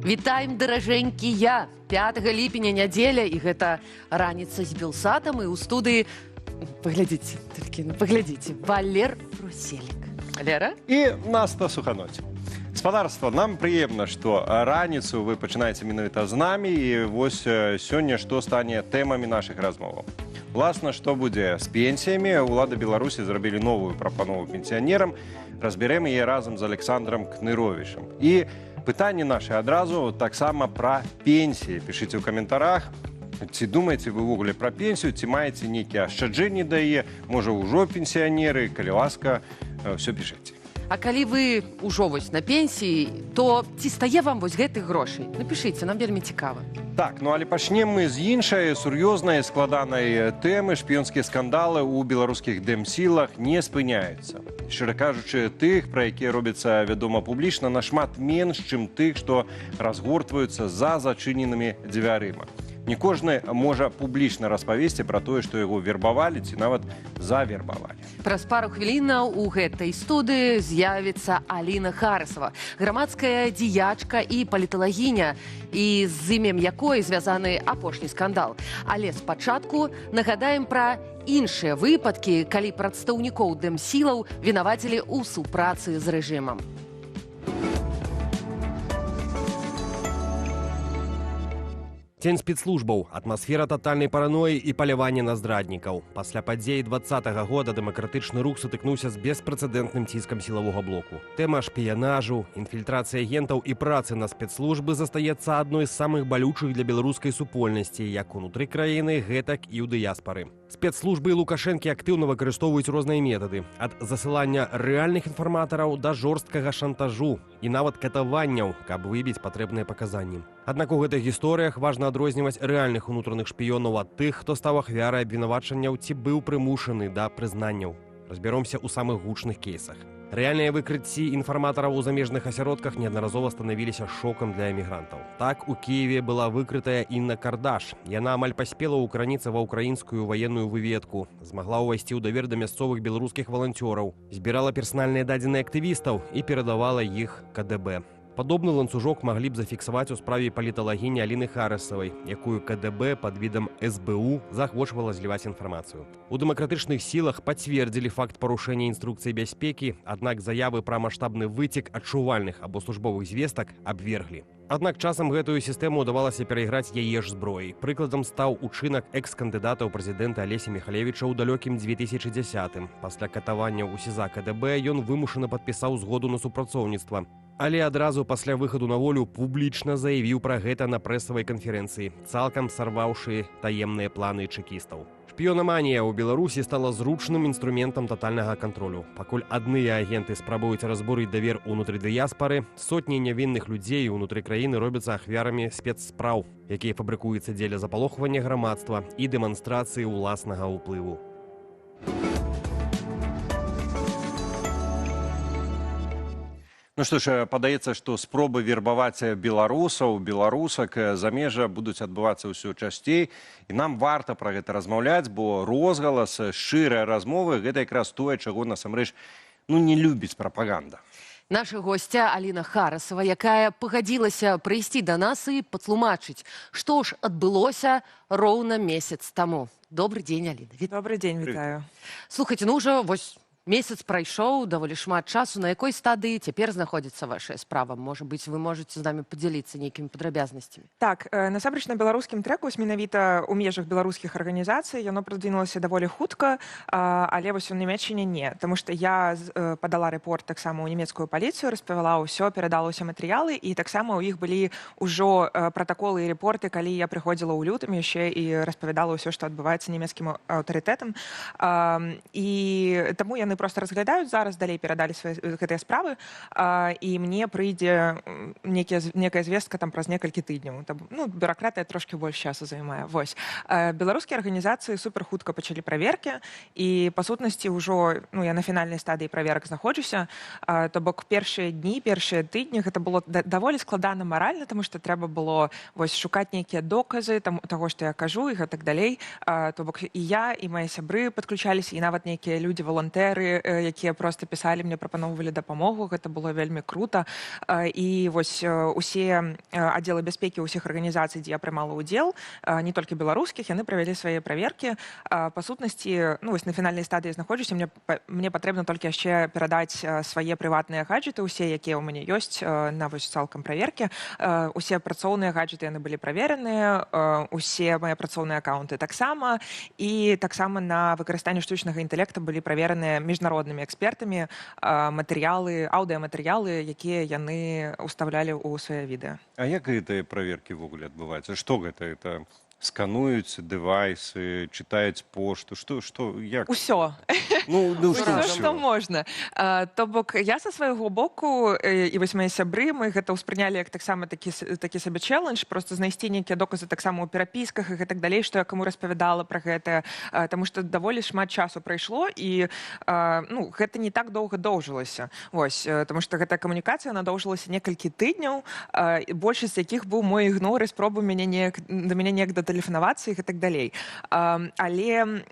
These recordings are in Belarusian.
Вітаем, даражэнькія! 5 ліпеня нядзеля, і гэта раніца з Белсатам, і ў студыі, паглядзіце, паглядзіце, Валер Руселік. Валера? І Наста Суханоць. Спадарства, нам прыемна, што раніцу вы пачынаеце менавіта з намі, і вось сёння што стане тэмамі нашых размоваў. Уласна, што будзе з пенсіямі, улады Беларусі зрабілі новую прапанову пенсіянерам, разбярем яе разам з Александром Кныровічам. І пытанне наše адразу таксама пра пенсіі. Пішыце ў каментарах, ці думаеце вы ўвогуле пра пенсію, ці маеце нейкія ашчаджэнні да яе, можа ўжо пенсіянеры, калі ласка, ўсё пішыце. А калі вы ўжо вось на пенсіі, то ці стае вам вось гэтых грошай? Напішыце, нам вельмі цікава. Так, ну але пачнем мы з іншай сур'ёзнай складанай тэмы. Шпіёнскія скандалы ў беларускіх дэмсілах не спыняюцца. Шчыра кажучы, тых, пра якія робіцца вядома публічна, нашмат менш, чым тых, што разгортваюцца за зачыненымі дзвярыма. Не кожны можа публічна распавесці пра тое, што яго вербавалі ці нават завербавалі. Праз пару хвілінаў у гэтай студыі з'явіцца Аліна Харысава, грамадская дзеячка і паліталагіня, і з імем якой звязаны апошні скандал. Але спачатку нагадаем пра іншыя выпадкі, калі прадстаўнікоў дэмсілаў вінавацілі ў супрацы з рэжымам. Дзень спецслужбаў, атмасфера татальнай параноі і палявання на здраднікаў. Пасля падзеі 2020 года дэмакратычны рух сутыкнуўся з беспрэцэдэнтным ціскам сілавога блоку. Тэма шпіянажу, інфільтрацыі агентаў і працы на спецслужбы застаецца адной з самых балючых для беларускай супольнасці, як унутры краіны, гэтак і ў дыяспары. Спецслужбы Лукашэнкі актыўна выкарыстоўваюць розныя метады, ад засылання рэальных інфарматараў да жорсткага шантажу і нават катаванняў, каб выбіць патрэбныя паказанні. Аднак у гэтых гісторыях важна адрозніваць рэальных унутраных шпіёнаў ад тых, хто стаў ахвярай абвінавачанняў ці быў прымушаны да прызнанняў. Разбяромся ў самых гучных кейсах. Рэальныя выкрыцці інфарматараў у замежных асяродках неаднаразова станавіліся шокам для эмігрантаў. Так, у Кіеве была выкрытая Інна Кардаш. Яна амаль паспела ўкараніцца ва ўкраінскую ваенную выведку, змагла ўвайсці ў давер да мясцовых беларускіх валанцёраў, збірала персанальныя дадзеныя актывістаў і перадавала іх КДБ. Падобны ланцужок маглі б зафіксаваць у справе паліталагіні Аліны Харысавай, якую КДБ пад відам СБУ захвочвала зліваць інфармацыю. У дэмакратычных сілах пацвердзілі факт парушэння інструкцыі бяспекі, аднак заявы пра маштабны выцек адчувальных або службовых звестак абверглі. Аднак часам гэтую сістэму ўдавалася перайграць яе ж зброяй. Прыкладам стаў учынак экс-кандыдата ў прэзідэнта Алеся Міхалевіча ў далёкім 2010-м. Пасля катавання ў СІЗА КДБ ён вымушана падпісаў згоду на супрацоўніцтва. Але адразу пасля выхаду на волю публічна заявіў пра гэта на прэсавай канферэнцыі, цалкам сарваўшы таемныя планы чэкістаў. Шпіёнаманія ў Беларусі стала зручным інструментам татальнага кантролю. Пакуль адныя агенты спрабуюць разбурыць давер унутры дыяспары, сотні нявінных людзей унутры краіны робяцца ахвярамі спецспраў, якія фабрыкуюцца дзеля запалохвання грамадства і дэманстрацыі ўласнага ўплыву. Ну што ж, падаецца, што спробы вербаваць беларусаў, беларусак замежжа будуць адбывацца ўсё часцей. І нам варта пра гэта размаўляць, бо розгалас, шчырыя размовы – гэта якраз тое, чаго насамрэч не любіць прапаганда. Наша госця Аліна Харысава, якая пагадзілася прыйсці да нас і патлумачыць, што ж адбылося роўна месяц таму. Добры дзень, Аліна. Добрый день, вітаю. Слухайце, ўжо вось месяц прайшоў, даволі шмат часу. На якой стадыі цяпер знаходзіцца вашая справа? Можа быць, вы можаце з намі падзяліцца нейкімі падрабязнасцямі? Так, насамрэч на беларускім трэку, менавіта ў межах беларускіх арганізацый, яно прадвінулася даволі хутка, але вось у Нямецчыне не. Таму што я падала рэпорт таксама ў нямецкую паліцыю, распавяла ўсё, перадала ўсе матэрыялы, і таксама ў іх былі ўжо пратаколы і рэпорты, калі я прыходзіла ў лютым яшчэ і распавядала ўсё, што адбываецца нямецкім аўтарытэтам. І таму яны просто разглядаюць зараз, далей перадалі гэтыя справы, і мне прыйдзе некая звестка там праз некалькі тыдняў. Бюракратыя трошкі больш часу займае. Вось. Беларускія арганізацыі суперхутка пачалі праверкі, і па сутнасці ўжо я на фінальнай стадыі праверак знаходжуся. То бок першыя дні, першыя тыдні гэта было даволі складана маральна, таму што трэба было шукаць нейкія доказы таго, што я кажу, і гэтак далей. То бок і я, і мае сябры падключаліся, і нават нейкія людзі, валантэры, валанцёры, якія проста пісалі мне, прапаноўвалі дапамогу, гэта было вельмі крута. І вось усе аддзелы бяспекі ўсіх арганізацый, дзе я прымала ўдзел, не толькі беларускіх, яны правялі свае праверкі. Па сутнасці, ну вось на фінальнай стадыі знаходжуся, мне патрэбна толькі яшчэ перадаць свае прыватныя гаджеты, усе, якія ў мяне ёсць, на вось цалкам праверкі. Усе працоўныя гаджеты яны былі правераныя, усе мае працоўныя акаунты таксама, і таксама на выкарыстанне штучнага інтэлекта былі правераныя міжнароднымі экспертамі матэрыялы, аўдыаматэрыялы, якія яны ўстаўлялі ў свае відэа. А як гэтыя праверкі ўвогуле адбываюцца? Што гэта? Это скануюць дэвайсы, чытаюць пошту, што, як? Усё. Ну, Усё, што можна. То бок, я са свайго боку, і вось мае сябры, мы гэта ўспрынялі як таксама такі сабе чэлендж, проста знайсці нейкія доказы таксама ў перапісках і гэтак далей, што я каму распавядала пра гэта, таму што даволі шмат часу прайшло, і ну, гэта не так доўга доўжылася. Вось, таму што гэтая камунікацыя, яна доўжылася некалькі тыдняў, большасць якіх быў мой ігнор і спробы да мяне неяк датэлефанавацца і гэтак далей. Але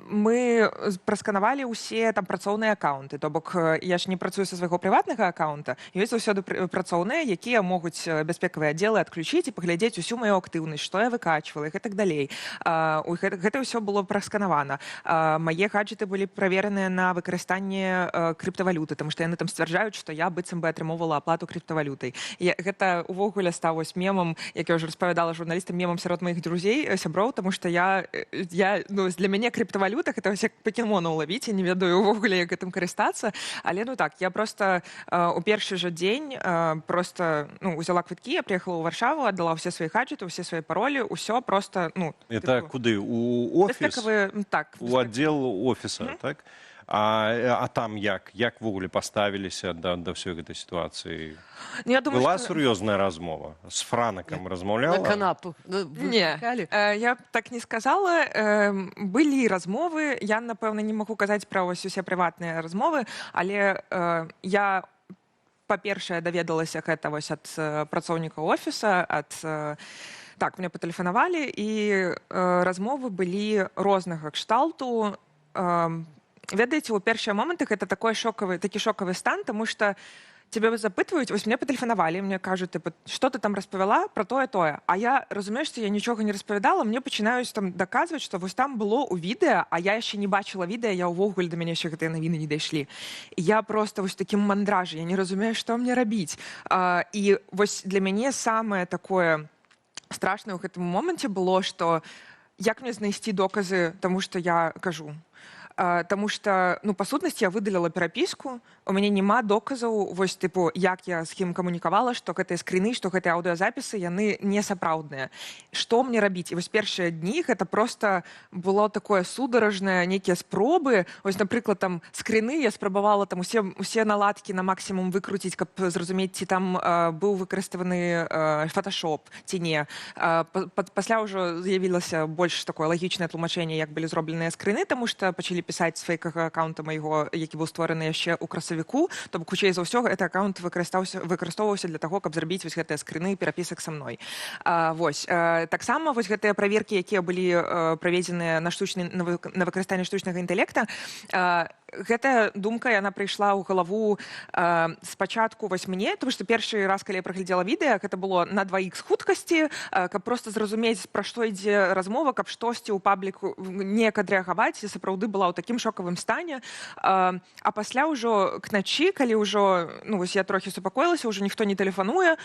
мы прасканавалі ўсе там працоўныя акаунты, то бок я ж не працую са свайго прыватнага акаунта, ёсць заўсёды працоўныя, якія могуць бяспекавыя аддзелы адключыць і паглядзець усю маю актыўнасць, што я выкачвала і гэтак далей. Гэта ўсё было прасканавана. Мае гаджеты былі правераныя на выкарыстанне крыптавалюты, таму што яны там сцвярджаюць, што я быццам бы атрымоўвала аплату крыптавалютай. Гэта ўвогуле стаў вось мемам, як я ўжо распавядала журналістам, мемам сярод маіх друзей, сяброў, таму што ну, для мяне крыптавалюта гэта вось як пакемона ўлавіць, я не ведаю ўвогуле, як гэтым карыстацца, але ну так, я проста у першы жа дзень проста узяла квіткі, я прыехала ў Варшаву, аддала ўсе свае гаджеты, ўсе свае паролі, ўсё проста, ну... Это куды? У офіс? Так. У аддзел офіса, так? А там як? Як ввогуле паставіліся да ўсёй гэтай сітуацыі? Была сур'ёзная размова? З Франакам размаўляла? На канапу? Не, я б так не сказала. Былі размовы, я, напэўна, не магу казаць пра усе прыватныя размовы, але я, па-першае, даведалася гэта вось ад працоўнікаў офіса, так, мне патэлефанавалі, і размовы былі рознага кшталту. Ведаеце, у першыя моманты гэта такі шокавы стан, таму што цябе запытваюць, вось мне патэлефанавалі, мне кажуць, што ты там распавяла пра тое. А я разумею, што я нічога не распавядала, мне пачынаюць там даказваць, што вось там было ў відэа, а я яшчэ не бачыла відэа, я ўвогуле да мяне яшчэ гэтыя навіны не дайшлі. Я проста вось такім мандражы, я не разумею, што мне рабіць. І вось для мяне самае такое страшнае ў гэтым моманце было, што як мне знайсці доказы, таму што я кажу. Таму што, ну, па сутнасці, я выдаліла перапіску, у мяне няма доказаў, вось, тыпу, як я з кім камунікавала, што гэтыя скрыны, што гэтыя аўдыёзапісы, яны не сапраўдныя. Што мне рабіць? І вось першыя дні гэта проста было такое сударажнае, нейкія спробы. Вось, напрыклад, там скрыны я спрабавала там усе наладкі на максімум выкруціць, каб зразумець, ці там быў выкарыставаны фоташоп, ці не. Пасля ўжо з'явілася больш такое лагічнае тлумачэнне, як былі зробленыя скрыны, таму што пачалі пісаць з фейкага акаунта майго, які быў створаны яшчэ ў красавіку, то бок, хутчэй за ўсё, гэты акаунт выкарыстоўваўся для таго, каб зрабіць вось гэтыя скрыны перапісак са мной. Вось. Таксама вось гэтыя праверкі, якія былі праведзеныя на выкарыстанне штучнага інтэлекта, гэтая думка, яна прыйшла ў галаву спачатку вось мне, тому што першы раз, калі я праглядзела відэа, гэта было на 2х хуткасці, каб проста зразумець, пра што ідзе размова, каб штосьці ў пабліку неяк адрэагаваць, і сапраўды была ў такім шокавым стане. А пасля ўжо к начы, калі ўжо, ну, вось я трохі супакоілася, ўжо ніхто не тэлефануе,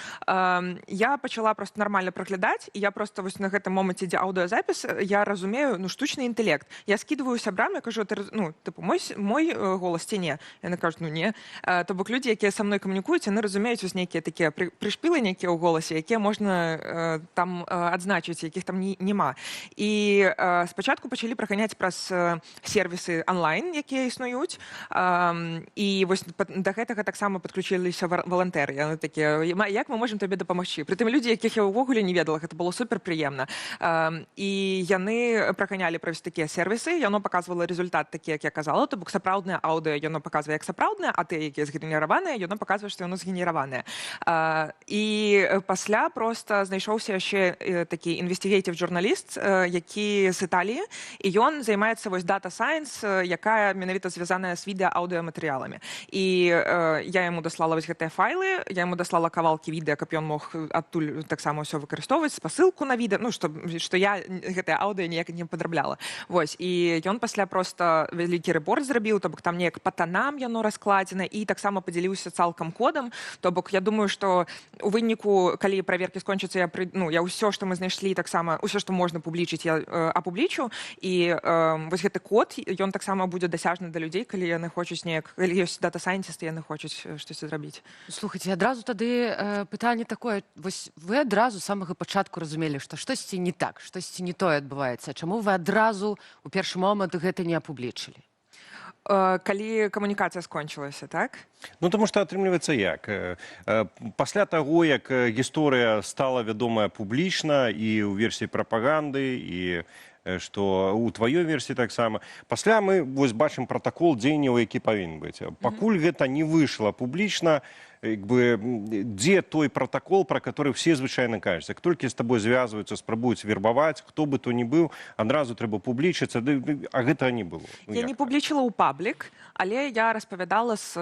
я пачала проста нармальна праглядаць, і я проста вось на гэтым моманце ідзе аўдыёзапіс, я разумею, ну, штучны інтэлект. Я скідваю сябрам, я кажу, ну, тыпу, мой голас ці не? Яны кажуць, ну, не. То бок людзі, якія са мной камунікуюць, яны разумеюць вось нейкія такія прышпілы нейкія ў голасе, якія можна там адзначыць, якіх там няма. І спачатку пачалі праганяць праз сервісы онлайн, якія існуюць. І вось да гэтага таксама падключыліся валантэры. Яны такія, як мы можам табе дапамагчы? Прытым людзі, якіх я ўвогуле не ведала, гэта было суперпрыемна. І яны праганялі праз такія сервісы, яно паказвала результат такі, як я казала, то бок сапраўднае аўдыо яно паказвае як сапраўднае, а тыя, якія згенераваныя, яно паказвае, што яно згенераванае. І пасля проста знайшоўся яшчэ такі investigative журналіст, які з Італіі, і ён займаецца вось data science, якая менавіта звязаная з відэа-аўдыаматэрыяламі. І я яму даслала вось гэтыя файлы, я яму даслала кавалкі відэа, каб ён мог адтуль таксама ўсё выкарыстоўваць, спасылку на відэа, ну, што я гэтае аўдыо ніяк не падрабляла. Вось, і ён пасля проста вялікі рэпорт зрабіў, то бок там неяк па танам яно раскладзена, і таксама падзяліўся цалкам кодам. То бок я думаю, што у выніку, калі праверкі скончацца, я ўсё, што мы знайшлі, таксама ўсё, што можна публічыць, я апублічу. І вось гэты код, ён таксама будзе дасяжны да людзей, калі яны хочуць неяк, калі ёсць дата-сайнтысты, яны хочуць штосьці зрабіць. Слухайце, адразу тады пытанне такое, вось вы адразу з самага пачатку разумелі, што штосьці не так, штосьці не тое адбываецца. Чаму вы адразу у першы момант гэта не апублічылі? Калі камунікацыя скончылася, так? Ну, тому што атрымліваецца як. Пасля таго, як гісторыя стала вядомая публічна і ў версіі прапаганды, і што ў тваёй версіі таксама. Пасля мы вось бачым пратакол дзеянняў, які павінен быць. Пакуль гэта не выйшла публічна, дзе той пратакол, пра который все звычайна кажуць. Як толькі з табой звязваюцца, спрабуюць вербаваць, хто бы то ні быў, адразу трэба публічыцца, а гэтага не было. Я не публічыла ў паблік, але я распавядала з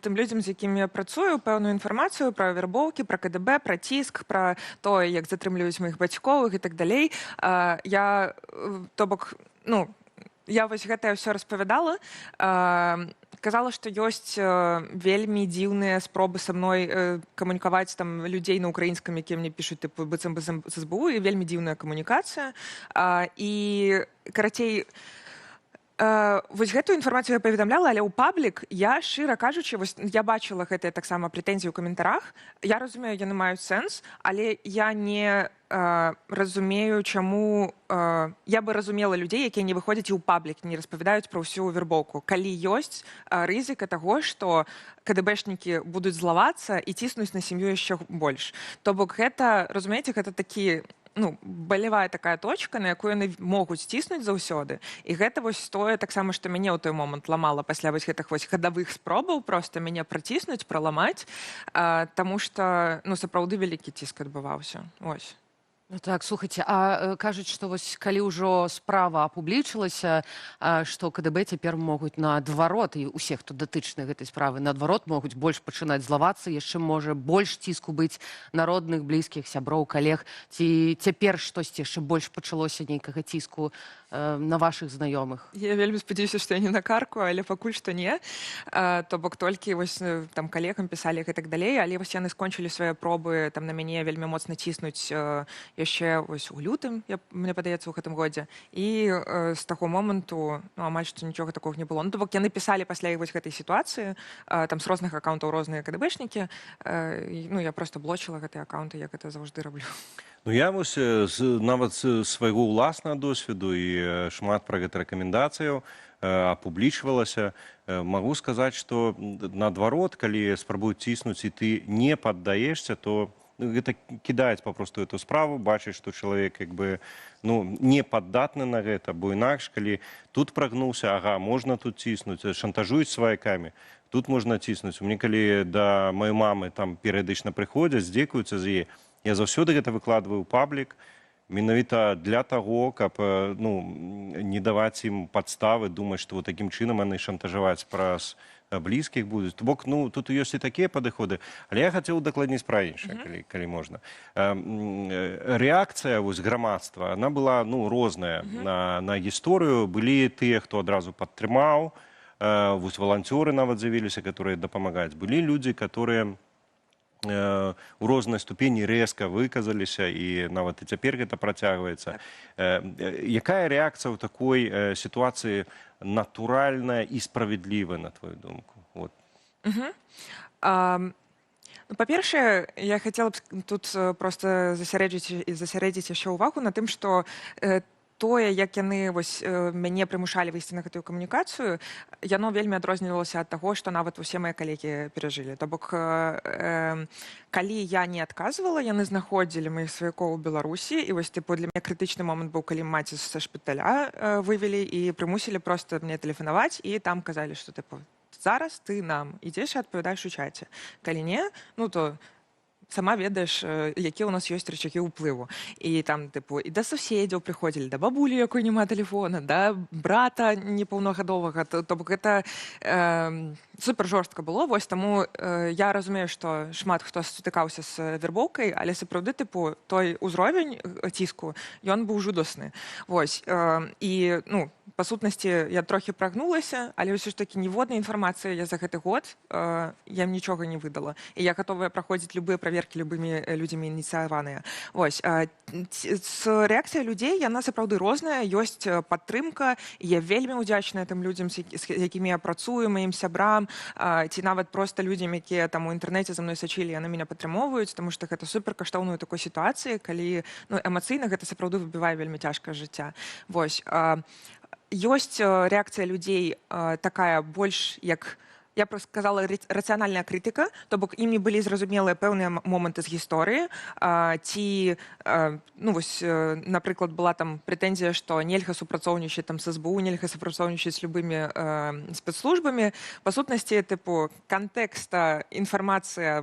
тым людзям, з якімі я працую, пэўную інфармацыю пра вербоўкі, пра КДБ, пра ціск, пра тое, як затрымліваюць маіх бацькоў і так далей. Я, то бок, ну, я вось гэтае ўсё распавядала, казала, што ёсць вельмі дзіўныя спробы са мной камунікаваць там людзей на украінскім, якія мне пішуць тыпу быццам бы з СБУ, і вельмі дзіўная камунікацыя. І, карацей, вось гэтую інфармацыю я паведамляла, але ў паблік я, шчыра кажучы, вось я бачыла гэтыя таксама прэтэнзіі ў каментарах. Я разумею, яны маюць сэнс, але я не разумею, чаму я бы разумела людзей, якія не выходзяць і ў паблік, не распавядаюць пра ўсю вербоўку. Калі ёсць рызыка таго, што КДБшнікі будуць злавацца і ціснуць на сям'ю яшчэ больш. То бок гэта, разумееце, гэта такі, ну, балевая такая точка, на якую яны могуць ціснуць заўсёды. І гэта вось тое таксама, што мяне ў той момант ламала пасля вось гэтых вось хадавых спробаў проста мяне праціснуць, праламаць, таму што, ну, сапраўды вялікі ціск адбываўся. Ось. Ну так, слухайце, а кажуць, што вось калі ўжо справа апублічылася, што КДБ цяпер могуць наадварот, і усе, хто датычны гэтай справы, наадварот могуць больш пачынаць злавацца, яшчэ можа больш ціску быць народных, блізкіх, сяброў, калег. Ці цяпер штосьці яшчэ больш пачалося нейкага ціску на вашых знаёмых? Я вельмі спадзяюся, што я не накаркаю, але пакуль што не. То бок толькі вось там калегам пісалі і так далей, але вось яны скончылі свае пробы там на мяне вельмі моцна ціснуць яшчэ вось у лютым, мне падаецца, у гэтым годзе. І з таго моманту, ну, амаль што нічога такога не было. Ну, то бок яны пісалі пасля вось гэтай сітуацыі, там з розных аккаунтаў розныя КДБшнікі. Ну, я проста блочыла гэтыя аккаунты, як гэта заўжды раблю. Ну, я вось нават з свайго ўласнага досведу і шмат пра гэта рэкамендацыяў апублічвалася. Магу сказаць, што наадварот, калі спрабуюць ціснуць і ты не паддаешся, то гэта кідаюць папросту эту справу, бачыць, што чалавек як бы, ну, не паддатны на гэта, бо інакш, калі тут прагнуўся, ага, можна тут ціснуць, шантажуюць сваякамі, тут можна ціснуць. Мне калі да маёй мамы там перыядычна прыходзяць, здзекуюцца з яе, я заўсёды гэта выкладваю ў паблік, менавіта для таго, каб, ну, не даваць ім падставы, думаць, што вот такім чынам яны шантажаваць праз блізкіх будуць. То бок, ну, тут ёсць і такія падыходы, але я хацеў дакладней пра іншае, калі можна. Рэакцыя вось грамадства, она была, ну, розная на гісторыю. Былі тыя, хто адразу падтрымаў, вось валанцёры нават з'явіліся, которые дапамагаюць. Былі людзі, которые у рознай ступені рэзка выказаліся, і нават і цяпер гэта працягваецца. Якая рэакцыя ў такой сітуацыі натуральная і справядлівая, на твою думку? Вот. Па-першае, я хацела б тут проста засярэдзіць яшчэ ўвагу на тым, што тое, як яны мяне прымушалі выйсці на гэтую камунікацыю, яно вельмі адрознівалася ад таго, што нават усе мае калегі перажылі. То бок, калі я не адказвала, яны знаходзілі маіх сваякоў у Беларусі, і для мяне крытычны момант быў, калі маці са шпіталя вывелі і прымусілі проста мне тэлефанаваць, і там казалі, што зараз ты нам ідзеш і адпавядаеш у чаце. Калі не, то сама ведаеш, які ў нас ёсць рычагі ўплыву. І там, і да суседзяў прыходзілі, да бабулі, якой няма тэлефона, да брата непаўнагадовага. То бок гэта супер жорстка было. Таму я разумею, што шмат хто сутыкаўся з вербоўкай, але сапраўды той узровень ціску, ён быў жудасны. І, па сутнасці, я трохі прагнулася, але ўсё ж такі ніводнай інфармацыі я за гэты год я нічога не выдала. І я гатовая праходзіць любыя праверкі любымі людзямі ініцыяваныя. Рэакцыя людзей, яна сапраўды розная, ёсць падтрымка, і я вельмі ўдзячная тым людзям, з якімі я працую, маім сябрам, ці нават проста людзям, якія там у інтэрнэце за мной сачылі, яны мяне падтрымоўваюць, таму што гэта супер каштоўна ў такой сітуацыі, калі эмацыйна гэта сапраўды выбівае вельмі цяжкае жыцця. Ёсць рэакцыя людзей такая больш як, я просто сказала, рацыянальная крытыка, то бок ім не былі зразумелыя пэўныя моманты з гісторыі, ці, напрыклад, была там прэтэнзія, што нельга супрацоўнічаць там з СБУ, нельга супрацоўнічаць з любымі спецслужбамі. Па сутнасці, кантэкста, інфармацыя,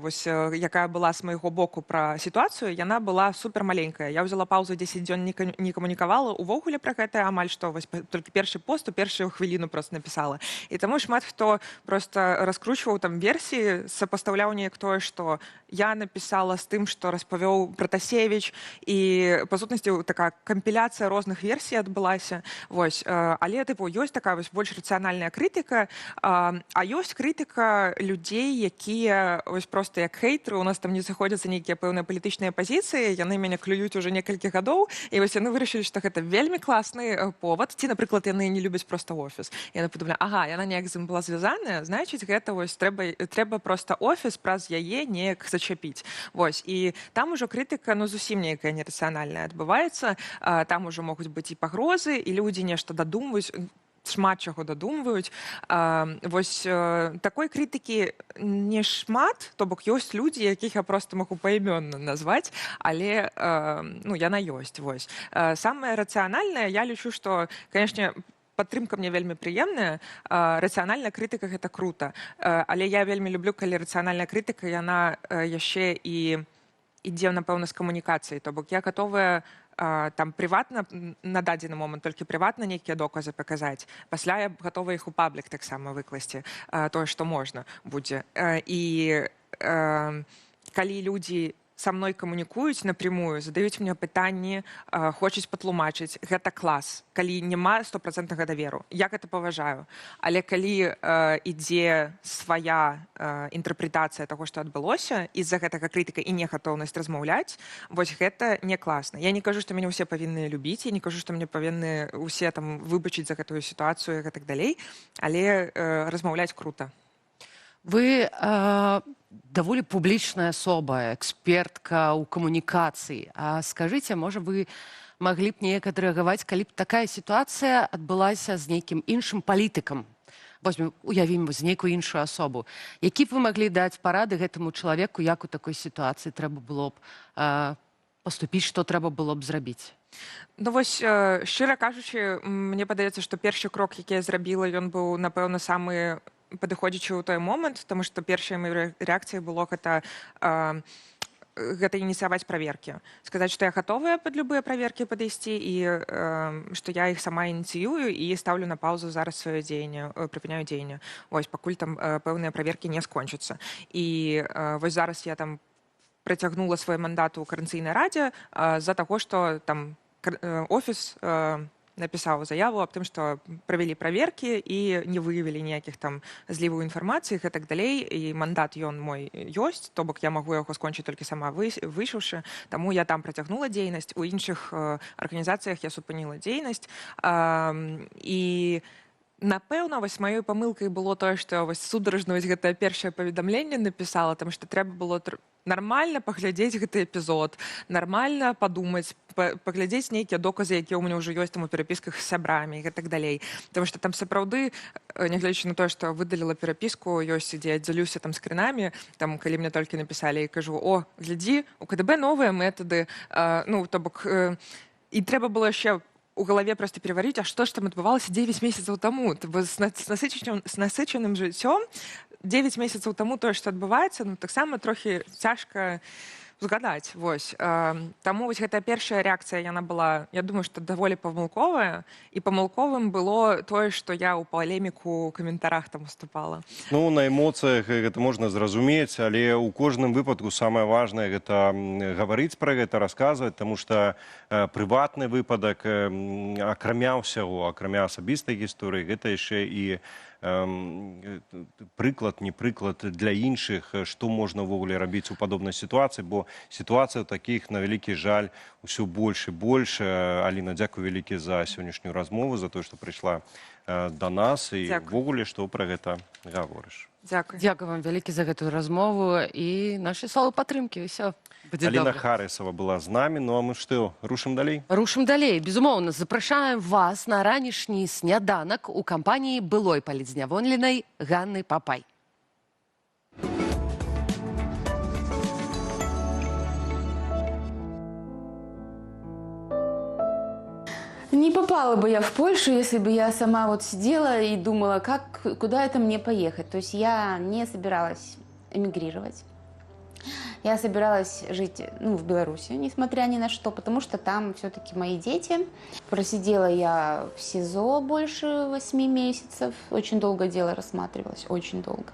якая была з майго боку пра сітуацыю, яна была супер маленькая. Я ўзяла паўзу 10 дзён, не камунікавала увогуле пра гэта амаль што, толькі першы пост у першую хвіліну просто напісала. І таму шмат хто просто раскручваў там версіі, сапастаўляў неяк тое, што я напісала з тым, што распавёў Пратасевіч, і па сутнасці такая кампіляцыя розных версій адбылася. Але ёсць такая больш рацыянальная крытыка, а ёсць крытыка людзей, якія проста як хейтары, у нас там не заходзяцца нейкія пэўныя палітычныя пазіцыі, яны мяне клююць уже некалькі гадоў, і яны вырашылі, што гэта вельмі класны повод, ці, напрыклад, яны не любяць проста офіс. Яны падумалі, яна неяк з ім была звязаная, гэта трэба проста офіс праз яе неяк зачапіць. І там ужо крытыка зусім нейкая нерацыянальная адбываецца, там ужо могуць быць і пагрозы, і людзі нешта дадумваюць, шмат чаго дадумваюць. Такой крытыкі не шмат, то бок ёсць людзі, якіх я проста магу паімённа назваць, але яна ёсць. Самае рацыянальнае, я лічу, што, канешне, падтрымка мне вельмі прыемная, рацыянальная крытыка гэта крута, але я вельмі люблю, калі рацыянальная крытыка, яна яшчэ і ідзе, напэўна, з камунікацыі, то бок я гатовая там прыватна на дадзены момант, толькі прыватна нейкія доказы паказаць, пасля я гатова іх у паблік таксама выкласці, тое, што можна будзе. І калі людзі са мной камунікуюць напрямую, задаюць мне пытанні, хочуць патлумачыць, гэта клас, калі няма 100% даверу. Я гэта паважаю. Але калі ідзе свая інтэрпрэтацыя таго, што адбылося, і з-за гэтага крытыка і негатоўнасць размаўляць, гэта не класна. Я не кажу, што мяне ўсе павінны любіць, я не кажу, што мне павінны ўсе там выбачыць за гэтую сітуацыю і гэтак далей, але размаўляць крута. Вы даволі публічная асоба, экспертка ў камунікацыі. А скажыце, можа, вы маглі б неяк адрэагаваць, калі б такая сітуацыя адбылася з нейкім іншым палітыкам? Уявім з нейкую іншую асобу. Які б вы маглі даць парады гэтаму чалавеку, як у такой сітуацыі трэба было б паступіць, што трэба было б зрабіць? Шчыра кажучы, мне падаецца, што першы крок, які я зрабіла, ён быў, напэўна, самы падыходзячы ў той момант, таму што першая моя рэакцыя было гэта ініцыяваць праверкі. Сказаць, што я гатовая пад любыя праверкі падысці і што я іх сама ініцыюю і ставлю на паўзу зараз сваё дзеянне, прыпыняю дзеянне. Пакуль там пэўныя праверкі не скончацца. І зараз я там працягнула свой мандат у Коардынацыйнай радзе з-за таго, што там офіс напісаў заяву аб тым, што правялі праверкі і не выявілі ніякіх там зліваў інфармацыі і так далей, і мандат ён мой ёсць, то бок я магу яго скончыць толькі сама выйшаўшы, таму я там працягнула дзейнасць, у іншых арганізацыях я супыніла дзейнасць, і Напэўна, вось маёй памылкай было тое, што вось сударажна вось гэтае першае паведамленне напісала, таму што трэба было нармальна паглядзець гэты эпізод, нармальна падумаць, паглядзець нейкія доказы, якія ў мяне ўжо ёсць там у перапісках з сябрамі і гэтак далей. Таму што там сапраўды, нягледзячы на тое, што выдаліла перапіску, ёсць, дзе я дзялюся там скрынамі, там калі мне толькі напісалі і кажу: о, глядзі, у КДБ новыя метады, ну, то бок, і трэба было яшчэ у галаве просто пераварыць, а што ж там адбывалася 9 месяцаў таму. З насычаным жыццём 9 месяцаў таму тое, што адбываецца, ну, таксама трохі цяжка згадаць. Вось. Таму вось гэтая першая рэакцыя, яна была, я думаю, што даволі памылковая, і памылковым было тое, што я ў палеміку ў каментарах там уступала. Ну, на эмоцыях гэта можна зразумець, але ў кожным выпадку самае важнае гэта гаварыць пра гэта, расказваць, таму што прыватны выпадак, акрамя ўсяго, акрамя асабістай гісторыі, гэта яшчэ і прыклад, не прыклад для іншых, што можна ўвогуле рабіць у падобнай сітуацыі, бо сітуацыя такіх, на вялікі жаль, усё больш і больш. Аліна, дзякуй вялікі за сённяшнюю размову, за тое, што прыйшла да нас, і ўвогуле, што пра гэта гаворыш. Дзякуй. Дзякуй вам вялікі за гэтую размову і нашы словы падтрымкі. Усё будзе Аліна добра. Харысава была з намі, ну а мы што, рушым далей? Рушым далей. Безумоўна, запрашаем вас на ранішні сняданак у кампаніі былой палітзняволенай Ганны Папай. Не попала бы я в Польшу, если бы я сама вот сидела и думала, куда это мне поехать. То есть я не собиралась эмигрировать. Я собиралась жить, в Беларуси, несмотря ни на что, потому что там все-таки мои дети. Просидела я в СИЗО больше 8 месяцев. Очень долго дело рассматривалось, очень долго.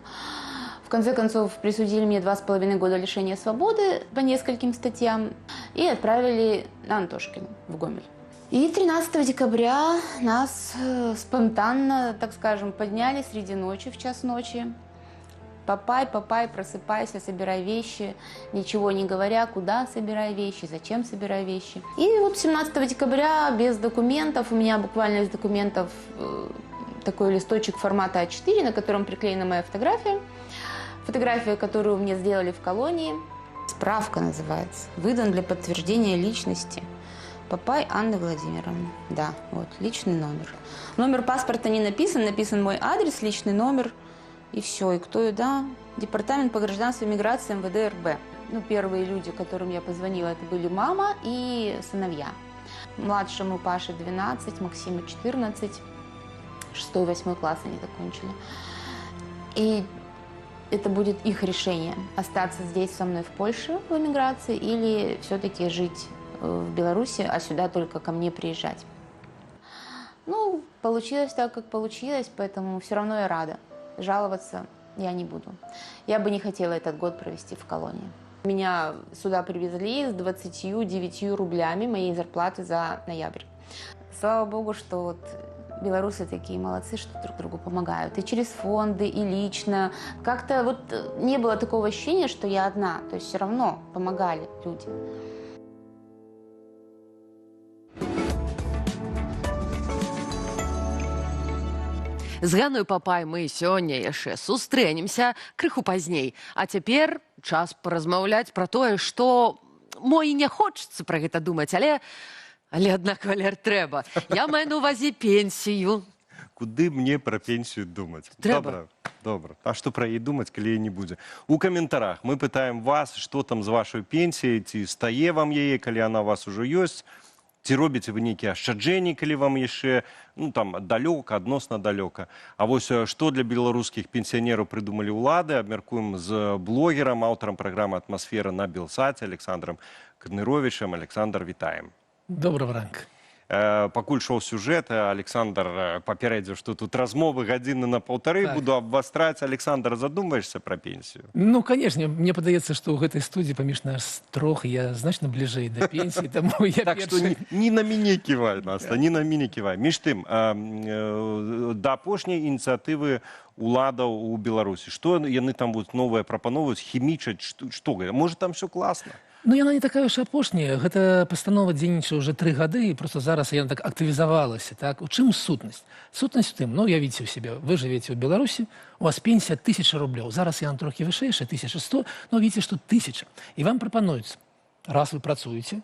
В конце концов, присудили мне 2,5 года лишения свободы по нескольким статьям и отправили на Антошкина в Гомель. И 13 декабря нас спонтанно, так скажем, подняли среди ночи, в час ночи. Папай, просыпайся, собирай вещи, ничего не говоря, куда собирай вещи, зачем собирай вещи. И вот 17 декабря без документов, у меня буквально из документов такой листочек формата А4, на котором приклеена моя фотография. Фотография, которую мне сделали в колонии. Справка называется. Выдан для подтверждения личности. Папай Анны Владимировны. Да, вот, личный номер. Номер паспорта не написан, написан мой адрес, личный номер. И все. И кто, да, департамент по гражданству и миграции МВД РБ. Первые люди, которым я позвонила, это были мама и сыновья. Младшему Паше 12, Максиму 14. 6-8 класс они закончили. И это будет их решение, остаться здесь со мной в Польше в эмиграции или все-таки жить в Беларуси, а сюда только ко мне приезжать. Получилось так, как получилось, поэтому все равно я рада. Жаловаться я не буду. Я бы не хотела этот год провести в колонии. Меня сюда привезли с 29 рублями моей зарплаты за ноябрь. Слава богу, что белорусы такие молодцы, что друг другу помогают. И через фонды, и лично. Как-то не было такого ощущения, что я одна. То есть все равно помогали люди. З Ганною Папай мы сёння яшчэ сустрэнемся крыху пазней. А цяпер час паразмаўляць пра тое, што мо і не хочацца пра гэта думаць, але аднак, Валер, трэба. Я маю на ўвазе пенсію. Куды мне пра пенсію думаць? Трэба. Добра. А што пра яе думаць, калі яе не будзе? У каментарах мы пытаем вас, што там з вашай пенсіяй, ці стае вам яе, калі яна у вас ужо ёсць, ці робіце вы нейкія ашчаджэнні, калі вам яшчэ далёка, адносна далёка. А вось што для беларускіх пенсіянераў прыдумалі ўлады, абмяркуем з блогерам, аўтарам праграмы «Атмасфера» на Белсаце, Александром Кадныровичем. Александр, вітаем. Доброго ранку. Пакуль шоў сюжэт, Александр папярэдзіў, што тут размовы гадзіны на паўтары буду абвастраць. Александр, задумаешься пра пенсію? Конечно, мне падаецца, што ў гэтай студыі паміж нас трох я значна бліжэй да пенсіі, таму я так што не на мяне ківай, Наста, не на мяне ківай. Між тым, да апошняй ініцыятывы уладаў у Беларусі, што яны там новае прапановваюць, хімічаць, што? Можа, там все класна? Ну, яна не такая ўжо апошняя. Гэта пастанова дзейнічае ўжо 3 гады, і просто зараз яна так актывізавалася. Так? У чым сутнасць? Сутнасць у тым, ну, уявіце ў сябе, вы жывеце ў Беларусі, у вас пенсія 1000 рублёў. Зараз яна трохі вышэйшая, 1100, но видите, што 1000. І вам прапануюцца, раз вы працуеце,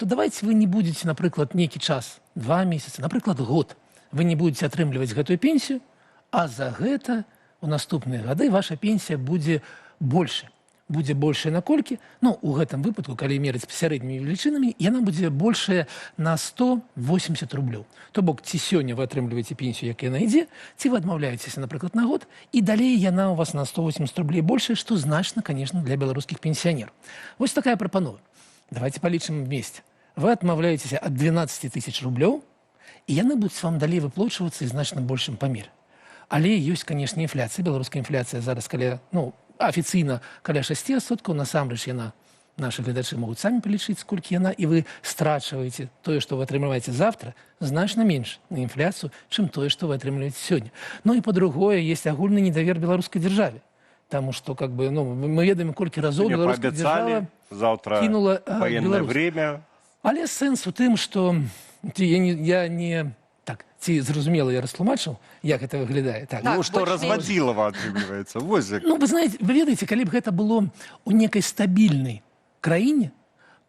то давайте вы не будете, напрыклад, нейкі час, 2 месяцы, напрыклад, год, вы не будете атрымліваць гэтую пенсію, а за гэта у наступныя гады ваша пенсія будзе большая. Будзе большая на колькі? Ну, у гэтым выпадку, калі мерыць сярэднімі велічынамі, яна будзе большая на 180 рублёў. То бок, ці сёння вы атрымліваеце пенсію, як яна ідзе, ці вы адмаўляецеся, напрыклад, на год, і далей яна у вас на 180 рублей большая, што значна, конечно, для беларускіх пенсіянераў. Вось такая прапанова. Давайте палічым вместе. Вы адмаўляецеся ад 12 000 рублёў, і яны будуць вам далей выплачвацца і значна большым памеры. Але ёсць, конечно, інфляцыя. Беларуская інфляцыя зараз каля, ну, афіцыйна каля 6%, насамрэч яна, нашы гледачы могуць самі палічыць, сколькі яна, і вы страчваеце тое, што вы атрымліваеце завтра, значна менш на інфляцыю, чым тое, што вы атрымліваеце сёння. Ну і па-другое, есть агульны недавер беларускай дзяржаве. Потому что, как бы, ну, мы ведаем, колькі разоў беларуская дзяржава завтра кінула военное время. Але сэнс у тым, што я не... Так, ці зразумела я растлумачыў, як гэта выглядае. Так. Ну, што развадзілава атрымліваецца. Ну, вы ведаеце, калі б гэта было ў некай стабільнай краіне,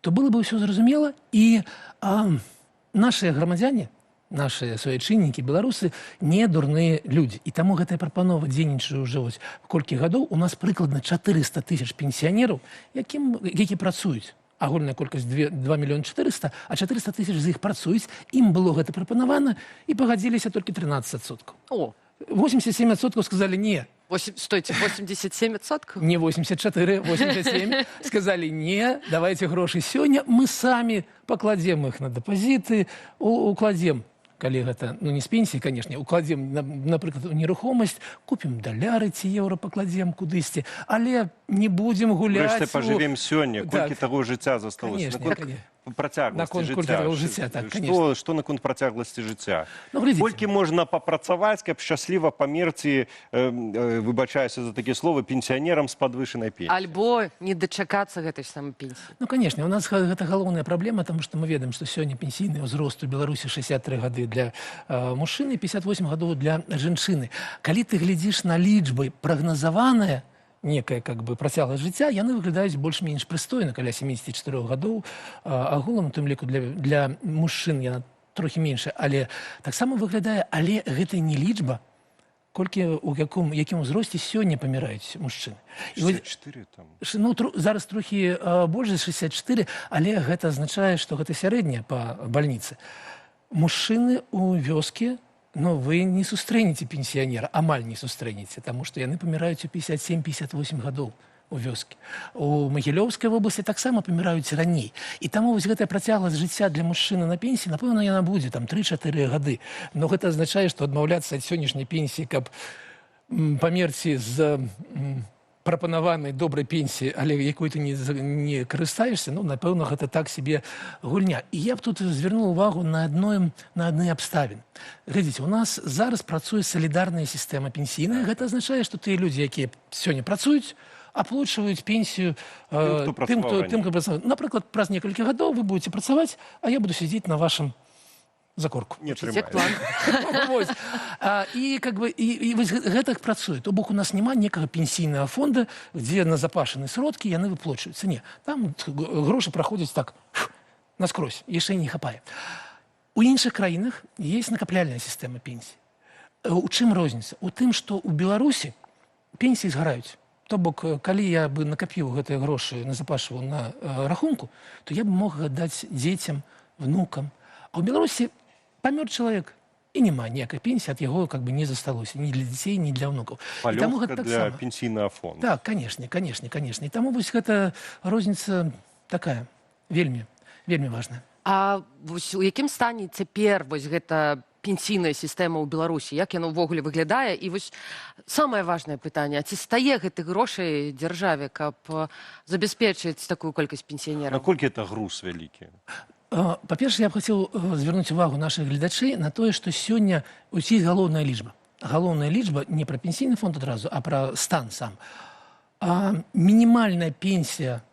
то было бы ўсё зразумела, і нашыя грамадзяне, нашыя суайчыннікі, беларусы, не дурныя людзі. І таму гэтая прапанова дзейнічае ўжо колькі гадоў. У нас прыкладна 400 000 пенсіянераў, які працуюць. Агульная колькасць 2 400 000, а 400 000 з іх працуюць. Ім было гэта прапанавана, і пагадзіліся толькі 13%. О! 87% сказалі не. Стойте, 87%? Не 84, 87. Сказали, не, давайте гроши сёння, мы сами покладем их на депозиты, укладем, калі гэта, ну не з пенсіі, конечно, укладем, напрыклад, у нерухомасць, купім даляры ці еўра пакладзем кудысьці, але не будем гуляць. Врэшце пажывем сёння, колькі таго жыцця засталося. Працягласці жыцця. Так, што наконт працягласці жыцця? Ну, колькі можна папрацаваць, каб шчасліва памерці, выбачаюся за такія словы, пенсіянерам з падвышанай пенсіяй? Альбо не дачакацца гэтай самай пенсіі. Ну, конечно, у нас гэта галоўная праблема, таму што мы ведаем, што сёння пенсійны ўзрост у Беларусі 63 гады для мужчыны, 58 гадоў для жанчыны. Калі ты глядзіш на лічбы прагназаваныя, некая как бы працягласць жыцця, яны выглядаюць больш-менш прыстойна, каля 74 гадоў. Агулам, у тым ліку для мужчын яна трохі меншая, але таксама выглядае, але гэта не лічба, колькі у якім узросце сёння паміраюць мужчыны. 64 там? Ну, зараз трохі больш за 64, але гэта азначае, што гэта сярэдняя па бальніцы. Мужчыны у вёске, но вы не сустрэнеце пенсіянера, амаль не сустрэнеце, таму што яны паміраюць у 57-58 гадоў у вёскі. У Магілёўскай вобласці таксама паміраюць раней. І таму вось гэтая працягласць жыцця для мужчыны на пенсіі, напэўна, яна будзе там 3-4 гады. Но гэта азначае, што адмаўляцца ад сённяшняй пенсіі, каб памерці з прапанаванай добрай пенсіі, але якой ты не карыстаешся, ну, напэўна, гэта так себе гульня. І я б тут звярнуў увагу на адны абставін. Глядзіце, у нас зараз працуе салідарная сістэма пенсійная. Гэта азначае, што тыя людзі, якія сёння працуюць, аплачваюць пенсію тым, хто працаваў. Напрыклад, праз некалькі гадоў вы будете працаваць, а я буду сядзець на вашым закорку. Не трымаю. І вось гэтак працуе. То бок у нас няма некага пенсійнага фонда, дзе назапашаны сродкі, яны выплачваюцца. Не, там грошы праходзяць так наскрозь, яшчэ не хапае. У іншых краінах есть накапляльная сістэма пенсій. У чым розніца? У тым, што ў Беларусі пенсіі згараюць. То бок, калі я бы накапіў гэтыя грошы, назапашваў на рахунку, то я бы мог даць дзецям, внукам. А ў Беларусі памёр чалавек, і няма ніякай пенсіі, ад яго как бы не засталося ні для дзяцей, ні для внукаў. Палёгка для пенсійнага фонда. Так, канешне. І таму вось гэта розніца такая, вельмі важная. А вось у якім стане цяпер вось гэта пенсійная сістэма ў Беларусі? Як яна ўвогуле выглядае? І вось самае важнае пытанне, ці стае гэтых грошай дзяржаве, каб забяспечыць такую колькасць пенсіянераў? Наколькі гэта груз вялікі? Па-першае, я б хацеў звярнуць увагу нашых гледачэй на тое, што сёння усіх галоўная лічба. Галоўная лічба не пра пенсійны фонд адразу, а пра стан сам. Мінімальная пенсія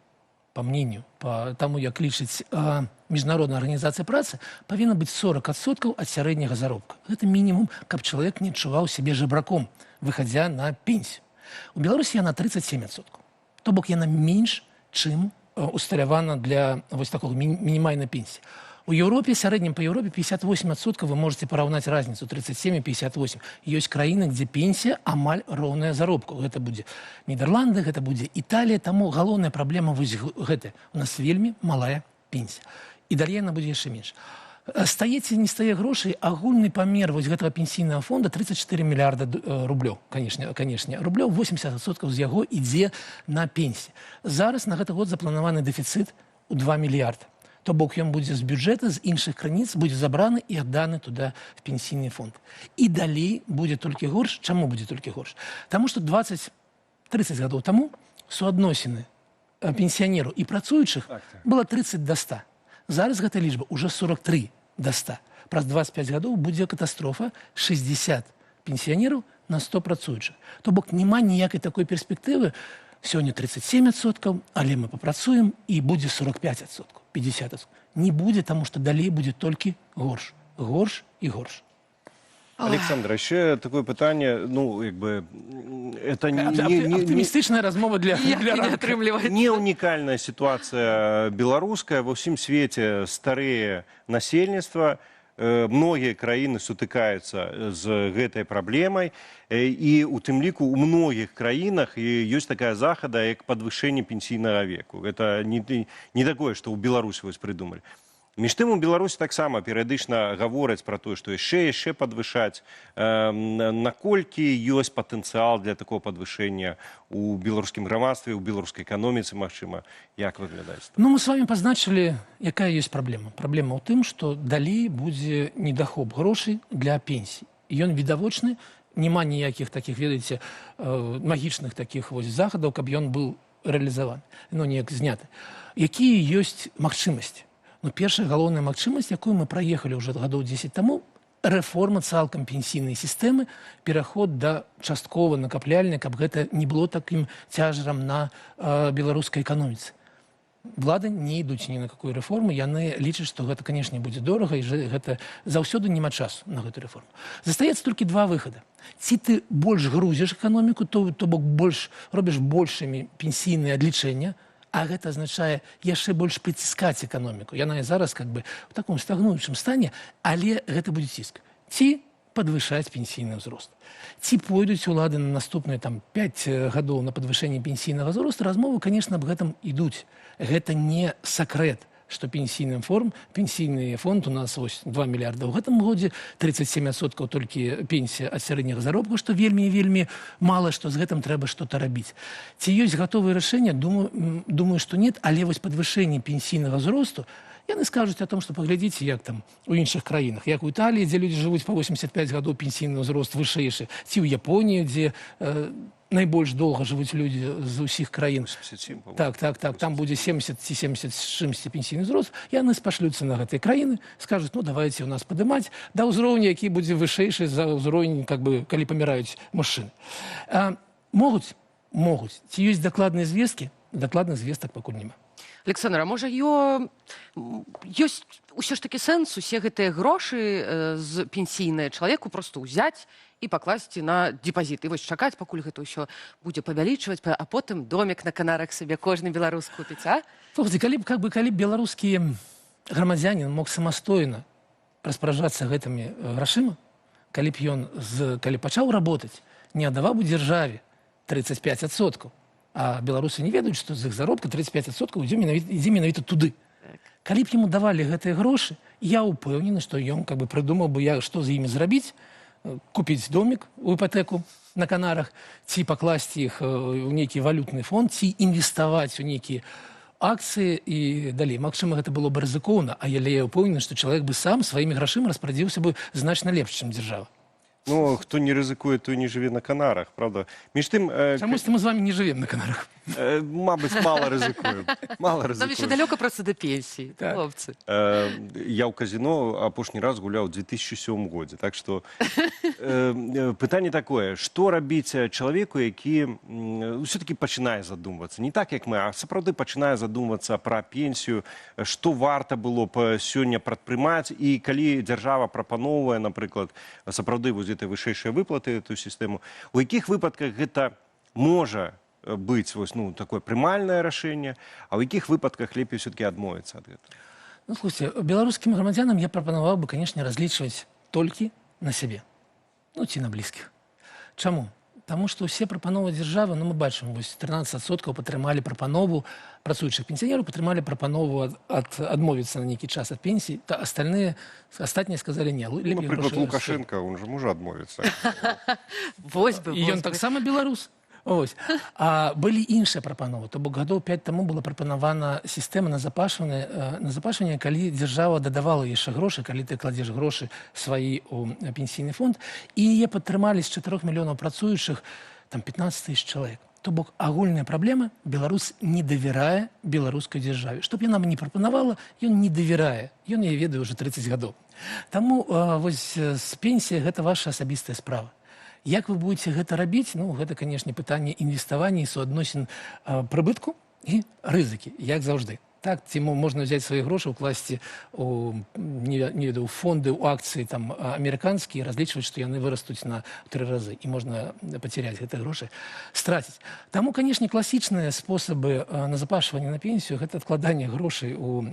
по мнению, по тому, як лічыць міжнародная арганізацыя працы, павінна быць 40% ад сярэдняга заробка. Гэта мінімум, каб чалавек не адчуваў сябе жабраком, выходя на пенсію. У Беларусі яна 37%. То бок яна менш, чым усталявана для вось такого мінімальнай пенсіі. У Европе, сярэднім по Европе 58% вы можете параўнаць разницу 37 и 58. Ёсць краіны, где пенсія амаль роўная заробку. Гэта будзе Нідерланды, гэта будзе Італія, таму галоўная праблема вось гэта. У нас вельмі малая пенсія. І далей яна будзе яшчэ менш. Стаеце, не стае грошай, агульны памер вось гэтага пенсійнага фонда 34 мільярда рублёў. Канешне, рублёў 80% з яго ідзе на пенсію. Зараз на гэты год запланаваны дэфіцыт у 2 мільярда. То бок ён будзе з бюджэта, з іншых крыніц, будзе забраны і адданы туды в пенсійны фонд. І далей будзе толькі горш. Чаму будзе толькі горш? Таму што 20-30 гадоў таму суадносіны пенсіянераў і працуючых было 30 до 100. Зараз гэта лічба ўжо 43 до 100. Праз 25 гадоў будзе катастрофа 60 пенсіянераў на 100 працуючых. То бок няма ніякай такой перспектывы. Сёння 37%, але мы папрацуем, і будзе 45%, 50%. Не будзе, таму што далей будзе толькі горш. Горш і горш. Александр, еще такое питание, ну, как бы, это оптимистичная размова для не уникальная ситуация белорусская, во всем свете старые насельніцтва, многие краіны сутыкаюцца з гэтай праблемай, і у тым ліку у многіх краінах ёсць такая захада, як падвышэнне пенсійнага веку. Это не такое, што ў Беларусі вось прыдумалі. Між тым у Беларусі таксама перыядычна гавораць пра тое, што яшчэ падвышаць, наколькі ёсць патэнцыял для такого падвышэння у беларускім грамадстве, у беларускай эканоміцы, магчыма, як выглядае? Ну, мы с вами пазначылі, якая ёсць праблема. Праблема ў тым, што далей будзе недахоп грошай для пенсій. Ён відавочны, няма ніякіх такіх, ведаеце, магічных такіх вось захадаў, каб ён быў рэалізаваны, ну, неяк зняты. Якія ёсць магчымасці? Ну, першая галоўная магчымасць, якую мы праехалі ўжо гадоў 10 таму, рэформа цалкам пенсійнай сістэмы, пераход да часткова накапляльнай, каб гэта не было такім цяжарам на беларускай эканоміцы. Влады не ідуць ні на какую рэформу, яны лічаць, што гэта, канешне, будзе дорага, і гэта заўсёды няма часу на гэту рэформу. Застаецца толькі два выхады. Ці ты больш грузіш эканоміку, то бок робіш большымі пенсійныя адлічэння, а гэта азначае яшчэ больш прыціскаць эканоміку. Яна і зараз как бы в таком стагнуючым стане, але гэта будзе ціск. Ці падвышаць пенсійны ўзрост. Ці пойдуць улады на наступныя 5 гадоў на падвышэнне пенсійнага ўзросту, размовы, конечно, аб гэтым ідуць. Гэта не сакрэт, што пенсійны фонд у нас ось 2 мільярда. У гэтым годзе 37% толькі пенсія ад сярэдняга заробку, што вельмі мала, што з гэтым трэба што-то рабіць. Ці ёсць гатовыя рашэння? Думаю, што нет, але вось падвышэнне пенсійнага ўзросту, яны скажуць о том, што паглядзіце, як там у іншых краінах, як у Італіі, дзе людзі жывуць па 85 гадоў, пенсійны ўзрост вышэйшы, ці ў Японіі, дзе найбольш доўга жывуць людзі з усіх краін. Так, там будзе 70 ці 70 з чымсьці пенсійны ўзрост. Яны спашлюцца на гэтыя краіны, скажуць, ну, давайте у нас падымаць да ўзроўня, які будзе вышэйшы за ўзровень, калі паміраюць мужчыны. Могуць. Ці ёсць дакладныя звесткі? Дакладных звестак пакуль няма. Александр, а можа ёсць усё ж такі сэнс усе гэтыя грошы з пенсійныя чалавеку просто ўзяць і пакласці на депазіт. І вось чакаць, пакуль гэта ўсё будзе павялічваць, а потым домік на Канарах сабе кожны беларус купіць, а? Слухайте, калі б беларускі грамадзянін мог самастойна распараджацца гэтымі грашыма, калі б ён калі пачаў работаць, не аддаваў бы дзяржаве 35%, а беларусы не ведаюць, што з іх заробка 35% ідзе менавіта туды. Калі б яму давалі гэтыя грошы, я ўпэўнены, што ён прыдумаў бы, што з імі зрабіць, купіць домік у іпотэку на Канарах, ці пакласці іх у нейкі валютны фонд, ці інвеставаць у нейкія акцыі і далей. Магчыма, гэта было бы рызыкоўна, але я ўпэўнены, што чалавек бы сам сваімі грашыма распарадзіўся бы значна лепш, чым дзяржава. Ну, хто не ризикує, той не живе на Канарах, правда? Між тим, Чомусь мы с вами не живем на Канарах. мабуть, мало ризикуємо. Мало Нам ще ризикуємо. далеко просто до пенсії, Так. хлопці. Я в казино апошні раз гуляў у 2007 годзе. Так што пытанне такое, што рабіць чалавеку, які ўсё-такі пачынае задумвацца. Не так, як мы, а сапраўды пачынае задумвацца пра пенсію, што варта было б сёння прадпрымаць, і калі дзяржава прапаноўвае, напрыклад, сапраўды вось гэтай вышэйшай выплаты, эту сістэму, у якіх выпадках гэта можа быць вось, ну, такое прымальнае рашэнне, а ў якіх выпадках лепей все-таки адмовіцца ад гэтага? Ну, слушайте, белорусским громадянам я пропонував бы, конечно, различивать только на себе. Ну, ці на близких. Чому? Тому що всі пропанови держави, ну, ми бачимо, ось 13% підтримали пропанову, працюючих пенсіонерів підтримали пропанову відмовитися на некий час від пенсії, та остальні сказали ні. Ну, наприклад, Лукашенко, він же може відмовитися. Вось би, І він так само білорус. Ось. А былі іншыя прапановы. То бок гадоў 5 таму была прапанавана сістэма на запашванне, калі дзяржава дадавала яшчэ грошы, калі ты кладзеш грошы свае ў пенсійны фонд, і яе падтрымалі з 4 мільёнаў працуючых там 15 тысяч чалавек. То бок агульная праблема, беларус не давярае беларускай дзяржаве. Што б яна не прапанавала, ён не давярае. Ён яе ведае ўжо 30 гадоў. Таму вось з пенсія гэта ваша асабістая справа. Як вы будете гэта рабіць? Ну, гэта, канешне, пытанне інвеставання і суадносін прыбытку і рызыкі, як заўжды. Так, ці можна взять свае грошы, укласці у, не ведаю, фонды, у акцыі там амерыканскія, разлічваць, што яны вырастуць на 3 разы, і можна пацеряць гэтыя грошы, страціць. Таму, канешне, класічныя спосабы назапашвання на пенсію гэта адкладанне грошай у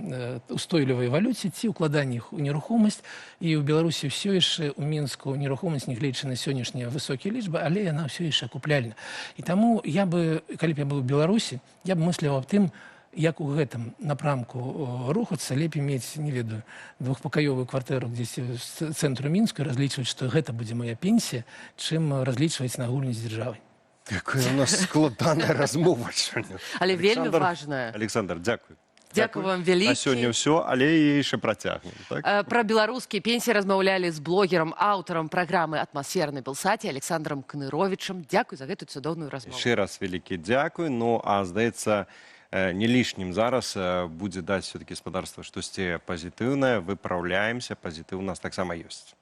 устойлівай валюце ці ўкладанне іх у нерухомасць. І ў Беларусі ўсё яшчэ ў Мінску нерухомасць, нягледзячы на сённяшнія высокія лічбы, але яна ўсё яшчэ акупляльна. І таму я бы, калі б я быў у Беларусі, я б мысліў аб тым, як у гэтым напрамку рухацца, лепей мець, не ведаю, двухпакаёвую кватэру дзесь з цэнтру Мінску і разлічваць, што гэта будзе моя пенсія, чым разлічваць на агульнасць дзяржавы. Якая у нас складаная размова сёння. Але вельмі важная. Александр, дзякуй. Дзякуй вам вялікі. На сёння ўсё, але яшчэ працягнем. Так? Пра беларускія пенсіі размаўлялі з блогерам, аўтарам праграмы «Атмасфера» на Белсаце Александром Кныровічам. Дзякуй за гэтую цудоўную размову. Яшчэ раз вялікі дзякуй. Ну, а здаецца, не лішнім зараз будзе даць все-таки гаспадарства штосьці пазітыўнае, выпраўляемся, пазітыў у нас таксама ёсць.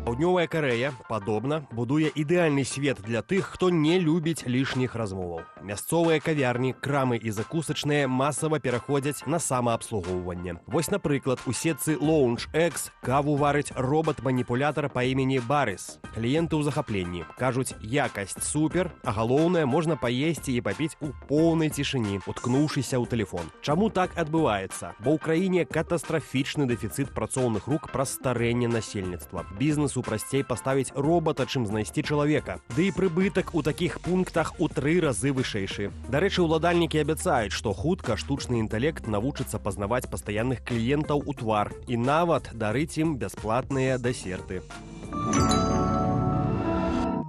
Паўднёвая Карэя, падобна, будуе ідэальны свет для тых, хто не любіць лішніх размоваў. Мясцовыя кавярні, крамы і закусачныя масава пераходзяць на самаабслугоўванне. Вось, напрыклад, у сетцы Lounge X каву варыць робат-маніпулятар па імені Барыс. Кліенты ў захапленні. Кажуць, якасць супер, а галоўнае, можна паесці і папіць у поўнай цішыні, уткнуўшыся ў тэлефон. Чаму так адбываецца? Бо ў краіне катастрафічны дэфіцыт працоўных рук праз старэнне насельніцтва. Бізнесу прасцей паставіць робата, чым знайсці чалавека. Ды і прыбытак у такіх пунктах у 3 разы вышэйшы. Дарэчы, уладальнікі абяцаюць, што хутка штучны інтэлект навучыцца пазнаваць пастаянных кліентаў у твар і нават дарыць ім бясплатныя дэсерты.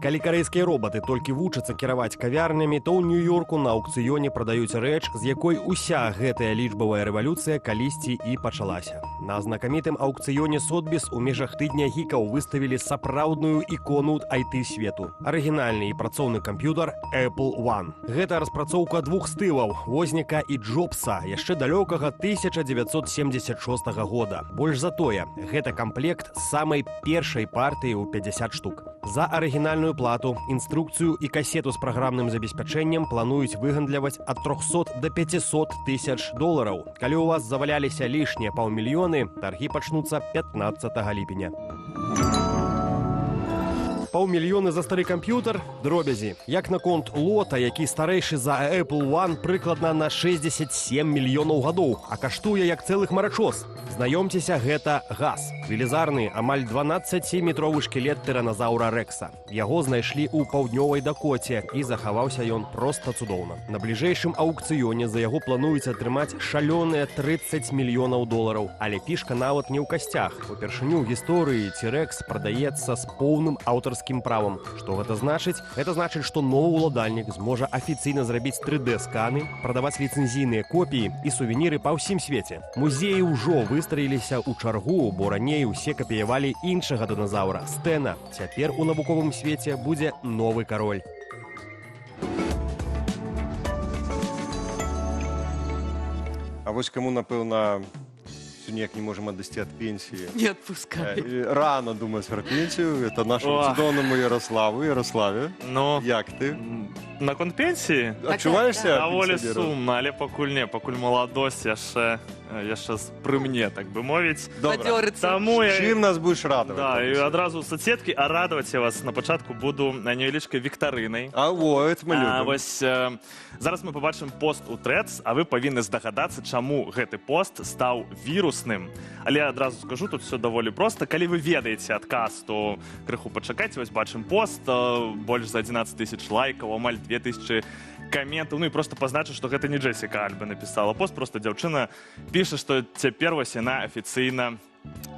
Калі карэйскія робаты толькі вучацца кіраваць кавярнямі, то ў Нью-Йорку на аўкцыёне прадаюць рэч, з якой уся гэтая лічбавая рэвалюцыя калісьці і пачалася. На знакамітым аўкцыёне Сотбіс у межах тыдня гікаў выставілі сапраўдную ікону IT-свету. Арыгінальны і працоўны камп'ютар Apple One. Гэта распрацоўка двух стылаў – Возніка і Джобса, яшчэ далёкага 1976 года. Больш за тое, гэта камплект самай першай партыі ў 50 штук. За арыгінальную плату, інструкцыю і касету з праграмным забеспячэннем плануюць выгандляваць ад 300 до 500 тысяч долараў. Калі ў вас заваляліся лішнія паўмільёны, таргі пачнуцца 15 ліпеня. Паўмільёны за стары камп'ютар – дробязі. Як наконт лота, які старэйшы за Apple One прыкладна на 67 мільёнаў гадоў, а каштуе як цэлых марачос. Знаёмцеся, гэта газ. Велізарны, амаль 12-метровы шкелет тыраназаўра Рекса. Яго знайшлі ў паўднёвай Дакоце, і захаваўся ён проста цудоўна. На бліжэйшым аўкцыёне за яго плануюць атрымаць шалёныя 30 мільёнаў долараў. Але фішка нават не ў касцях. Упершыню ў гісторыі T-Rex прадаецца з поўным аўтарскім аўтарскім правам. Што гэта значыць? Гэта значыць, што новы ўладальнік зможа афіцыйна зрабіць 3D-сканы, прадаваць ліцэнзійныя копіі і сувеніры па ўсім свеце. Музеі ўжо выстраіліся ў чаргу, бо раней усе капіявалі іншага дыназаўра – Стэна. Цяпер у навуковым свеце будзе новы кароль. А вось кому, напэўна, ніяк не можем адысці ад пенсіі. Не отпускай. Рано думаць пра пенсію. Это нашаму цудоўнаму Ярославу. Ярославе, Ну, як ты? наконт пенсіі? Адчуваешся Даволі пенсіянерам? сумна, але пакуль не, пакуль маладосць яшчэ пры мне, так бы мовіць. Падёрыцца. Таму я... Чым нас будзеш радаваць? Да, і адразу соцсеткі, а радаваць я вас на пачатку буду невялічкай віктарынай. А вот мы любім. Вось зараз мы побачым пост у Threads, а вы павінны здагадацца, чаму гэты пост стаў вірусным. Але адразу скажу, тут все даволі проста. Калі вы ведаеце адказ, то крыху пачакайце, вось бачым пост, больш за 11 000 лайкаў, амаль 2000 каментаў, ну і просто пазначу, што гэта не Джесіка Альба напісала пост, просто дзяўчына піша, што цяпер вось яна афіцыйна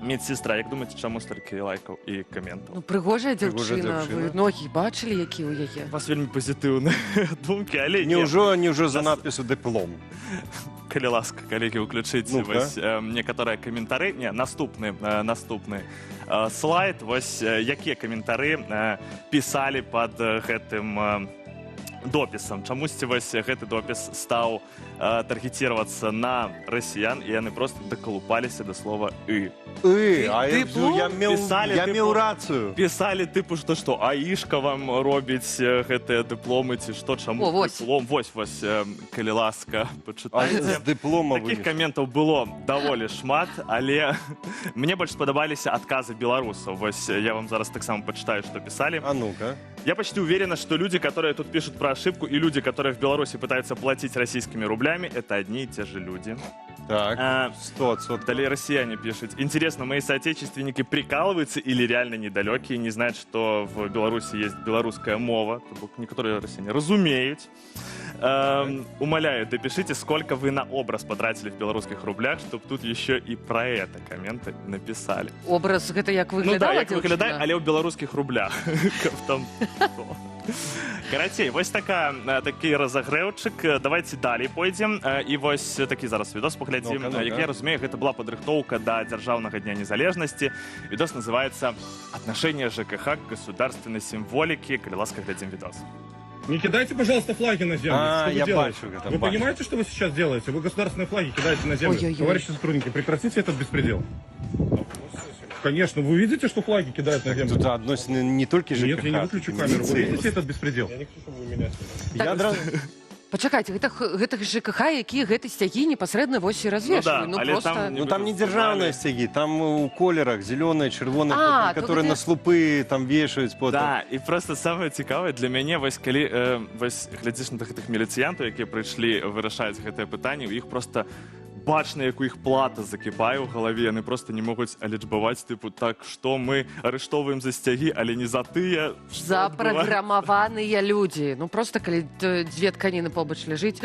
медсестра. Як думаеце, чаму столькі лайкаў і каментаў? Ну, прыгожая Прыгожая дзяўчына. дзяўчына. Вы многіх бачылі, які ў яе? У вас вельмі пазітыўныя думкі, але не. Няўжо за надпісу дыплом? Калі ласка, калегі, уключыце Ну-ка. вось некаторыя каментары. Не, наступны слайд. Вось якія каментары пісалі пад гэтым допісам. Чамусьці вось гэты допіс стаў таргетироваться на расіян, і яны просто дакалупаліся да слова «ы». Я меў рацыю. Пісалі тыпу, што аішка вам робіць гэтыя дыпломы, ці што, чаму О, вось. дыплом? Вось, калі ласка, пачытайце. З дыплома Такіх вынес. каментаў было даволі шмат, але мне больш спадабаліся адказы беларусаў. Вось я вам зараз таксама пачытаю, што пісалі. А ну-ка. Я почти уверена, что люди, которые тут пишут про ошибку, и люди, которые в Беларуси пытаются платить российскими рублями, это одни и те же люди. Так, 100%. Далее россияне пишут. Интересно, мои соотечественники прикалываются или реально недалекие, не знают, что в Беларуси есть белорусская мова. Некоторые россияне разумеют. Умоляю, допишите, сколько вы на образ потратили в белорусских рублях, чтобы тут еще и про это комменты написали. Образ гэта як Ну да, выглядала як выглядае, дзяўчына? але ў беларускіх рублях. Карацей, вось такі разагрэўчык. Давайте далей пойдзем. І вось такі зараз відос паглядзім. Ну-ка. Як я разумею, гэта была падрыхтоўка да дзяржаўнага дня незалежнасці. Відос называется «Отношение ЖКХ к государственной символике». Калі ласка, глядзім відос. Не кидайте, пожалуйста, флаги на землю. Что вы я делаете? бачу, это Вы бачу. понимаете, что вы сейчас делаете? Вы государственные флаги кидаете на землю. Ой-ой-ой. Товарищи сотрудники, прекратите этот беспредел. Конечно, вы видите, что флаги кидают на землю? Тут адносіны не толькі ЖКХ. Нет, я не выключу камеру. Вы видите этот беспредел? Я адразу... Пачакайце, гэта ЖКХ, які гэты сцягі непасрэдна вось і развешвалі. Ну да, але там Ну там не дзяржаўныя сцягі, там у колерах зелёныя, чырвоныя, А, которые то на слупы там вешаюць потым. Да, і просто самае цікавае для мяне, вось калі вось глядзіш на гэтых міліцыянтаў, якія прыйшлі вырашаць гэтае пытанне, у іх просто бачна, як у іх плата закіпае ў галаве, яны просто не могуць алічбаваць, тыпу, так, што мы арыштоўваем за сцягі, але не за тыя, што запраграмаваныя людзі. Ну просто калі дзве тканіны побач ляжыць.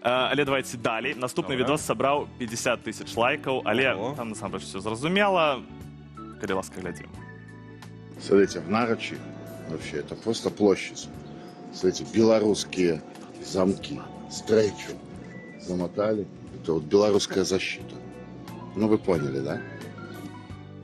Але давайте далей. Наступны Добра. відос сабраў 50 000 лайкаў, але Ого. там насамрэч все зразумела. Калі ласка, глядзім. Смотрите, в Нарочи вообще это просто площадь. Смотрите, белорусские замки, стрейчу замотали. Это вот белорусская защита. Ну, вы поняли, да?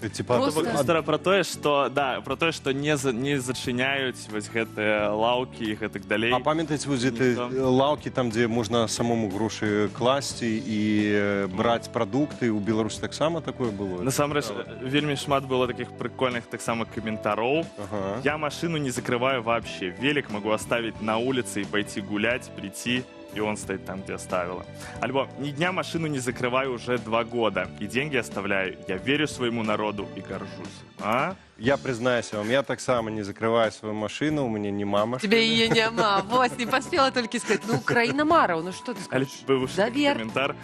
Типа, Просто- Гістара про тое, што не зачыняюць вось гэтыя лаўкі і гэтак далей. А памятаеце вось гэты лаўкі там, дзе можна самому грошы класці і браць прадукты, у Беларусі таксама такое было? Насамрэч, вельмі шмат было таких прикольных таксама каментароў. Ага. Я машину не закрываю вообще. Велик могу оставить на улице и пойти гулять, прийти, и он стоит там, где оставила. Альбо ни дня машину не закрываю уже 2 года, и деньги оставляю. Я верю своему народу и горжусь. А? Я признаюсь вам, я таксама не закрываю свою машину, у меня нема машины. Тебе яе няма. Вось, не паспела толькі сказаць. Ну, Украіна мараў, ну што ты Але скажаш? бывший Давер. комментар.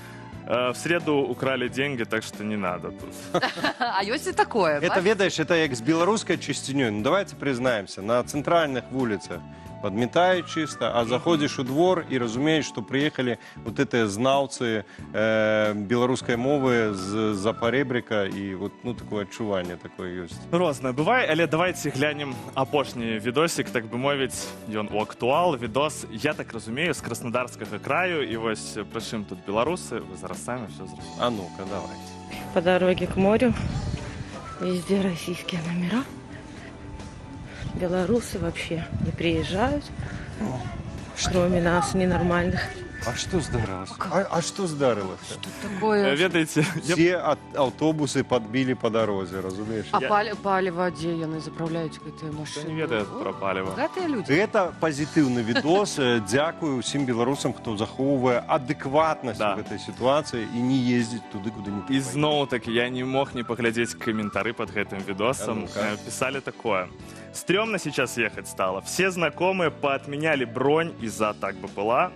В среду украли деньги, так что не надо тут. А ёсць і такое. Это, ведаешь, это як з беларускай чысцінёй. Ну, давайте признаемся, на центральных вуліцах подметают чисто, а заходишь у двор и разумеешь, что приехали вот эти знавцы белорусской мовы з-за поребрика, и вот, ну, такое отчувание такое есть. Рознае бывае, але давайте глянем апошні відосик, так бы мовіць, ён у актуал, відос, я так разумею, з Краснодарскага краю, і вось пры чым тут беларусы, вы зараз самі все зразумеете. А ну-ка, давайте. По дороге к морю, везде российские номера. Белорусы вообще не приезжают, кроме нас, ненормальных. А что здарилось? А что здарилось? Такое... Ведаеце, Все автобусы подбили по дороге, разумеешь? А паліва, дзе яны заправляюць гэтыя машыны? не ведае пра паліва. Багатыя людзі. Это позитивный видос. Дякую всем белорусам, кто захоўвае адэкватнасць Да. в этой ситуации и не ездить туды, куда не І зноў-таки я не мог не паглядзець каментары под гэтым А відосам. ну-ка. Писали такое. Стрёмно сейчас ехать стало. Все знакомые поотменяли бронь из-за атак БПЛА.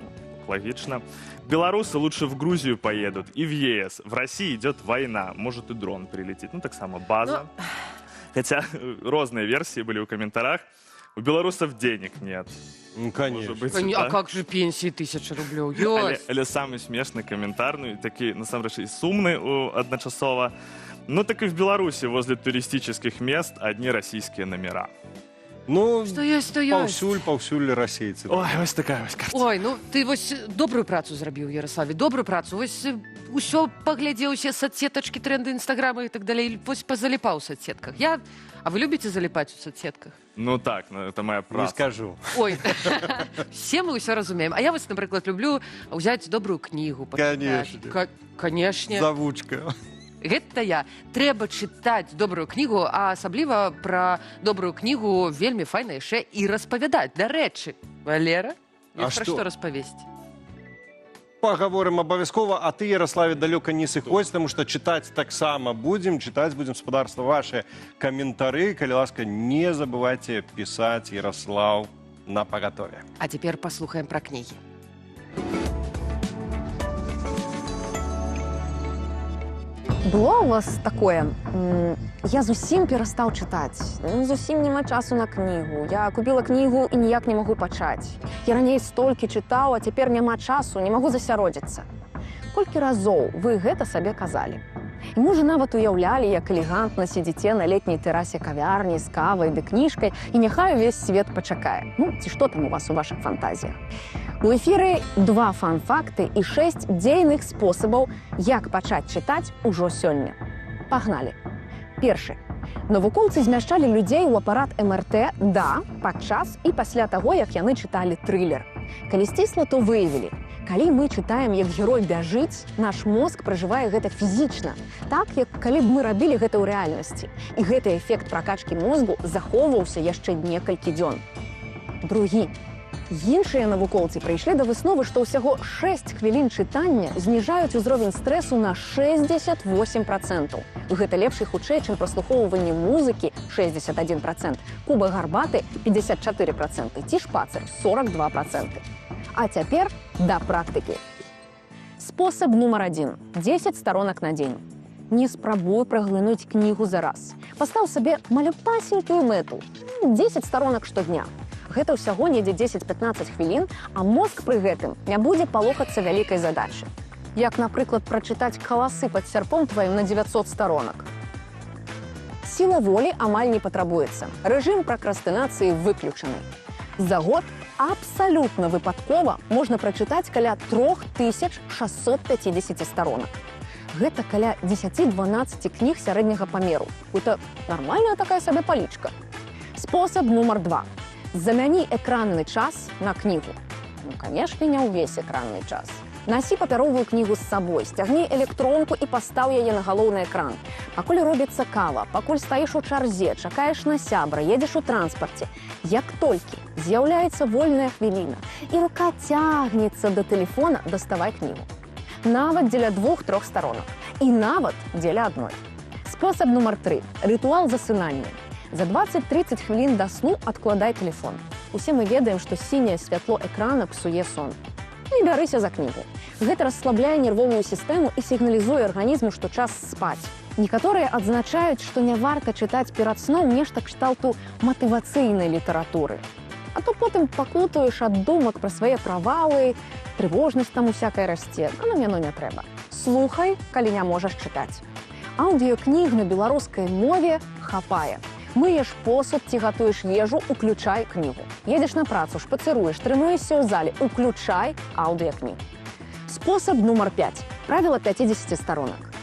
Логично. Белорусы лучше в Грузию поедут и в ЕС. В России идет война. Может и дрон прилетит. Ну, так само база. Хотя разные версии были в комментариях. У белорусов денег нет. Ну, конечно. Может быть, А так. как же пенсии 1000 рублёў? Ёсь! Але самый смешный комментар, ну и такие, на самом деле, и сумны одночасово. Ну так и в Беларуси возле туристических мест одни российские номера. Ну, Што ёсць, то ёсць. паўсюль расейцы. Ой, вось такая вось карта. Ой, ну ты вось добрую працу зрабіў, Яраславе, добрую працу. Вось усё паглядзеў, усе соцсетачкі, тренды Інстаграма і так далей, вось пазаліпаў у соцсетках. А вы любіце заліпаць у соцсетках? Ну так, ну, это моя Не праца. скажу. Ой, все мы ўсё разумеем. А я вось, напрыклад, люблю ўзяць добрую кнігу. Конечно. Канешне. Завучка. Гэта я. Трэба чытаць добрую кнігу, а асабліва пра добрую кнігу вельмі файна яшчэ і распавядаць. Дарэчы, Валера, А пра што? што распавесці? Поговорим обовязково, а ты, Ярославе, далеко не сыходзь, потому что читать так само будем, читать будем, господарство, ваши комментарии. Коли ласка, не забывайте писать Ярослав на поготове. А цяпер паслухаем пра кнігі. Было у вас такое, я зусім перастаў чытаць, зусім няма часу на кнігу, я купіла кнігу і ніяк не магу пачаць. Я раней столькі чытаў, а цяпер няма часу, не магу засяродзіцца. Колькі разоў вы гэта сабе казалі? І можа нават уяўлялі, як элегантна сядзіце на летняй тэрасе кавярні з кавай ды кніжкай, і няхай увесь свет пачакае. Ну, ці што там у вас у вашых фантазіях? У эфіры 2 фан-факты і 6 дзейных спосабаў, як пачаць чытаць ужо сёння. Пагналі. Першы. Навукоўцы змяшчалі людзей у апарат МРТ падчас і пасля таго, як яны чыталі трылер. Калі сцісла, то выявілі. Калі мы чытаем, як герой бяжыць, наш мозг пражывае гэта фізічна, так, як калі б мы рабілі гэта ў рэальнасці. І гэты эфект пракачкі мозгу захоўваўся яшчэ некалькі дзён. Другі. Іншыя навукоўцы прыйшлі да высновы, што ўсяго 6 хвілін чытання зніжаюць узровень стрэсу на 68%. Гэта лепш і хутчэй, чым праслухоўванне музыкі 61%, кубак гарбаты 54%, ці шпацыр 42%. А цяпер да практыкі. Спосаб нумар 1. 10 сторонак на дзень. Не спрабуй праглынуць кнігу за раз. Пастаў сабе малюпасенькую мэту. 10 сторонак штодня. Гэта ўсяго недзе 10-15 хвілін, а мозг пры гэтым не будзе палохацца вялікай задачы. Як, напрыклад, прачытаць каласы пад сярпом тваім на 900 сторонак. Сіла волі амаль не патрабуецца. Рэжым пракрастынацыі выключаны. За год абсалютна выпадкова можна прачытаць каля 3650 сторонак. Гэта каля 10-12 кніг сярэдняга памеру. Гэта нармальная такая сабе палічка. Спосаб нумар 2. Замяні экранны час на кнігу. Ну, канешне, не ўвесь экранны час. Насі папяровую кнігу з сабой, сцягні электронку і пастаў яе на галоўны экран. Пакуль робіцца кава, пакуль стаіш у чарзе, чакаеш на сябра, едзеш у транспарце. Як толькі з'яўляецца вольная хвіліна і рука цягнецца да тэлефона, даставай кнігу. Нават дзеля 2-3 сторонок. І нават дзеля адной. Спосаб нумар 3. Рытуал засынання. За 20-30 хвілін да сну адкладай тэлефон. Усе мы ведаем, што сіняе святло экрана псуе сон. Не бярыся за кнігу. Гэта расслабляе нервовую сістэму і сігналізуе арганізму, што час спаць. Некаторыя адзначаюць, што не варта чытаць перад сном нешта кшталту матывацыйнай літаратуры. А то потым пакутуеш ад думак пра свае правалы, трывожнасць там усякая расце. А нам яно не трэба. Слухай, калі не можаш чытаць. Аўдыёкніг на беларускай мове хапае. Мыеш посуд ці гатуеш ежу, уключай кнігу. Едзеш на працу, шпацыруеш, трэнуешся ў зале, уключай аўдыёкніг. Спосаб нумар 5. Правіла 50 сторонак.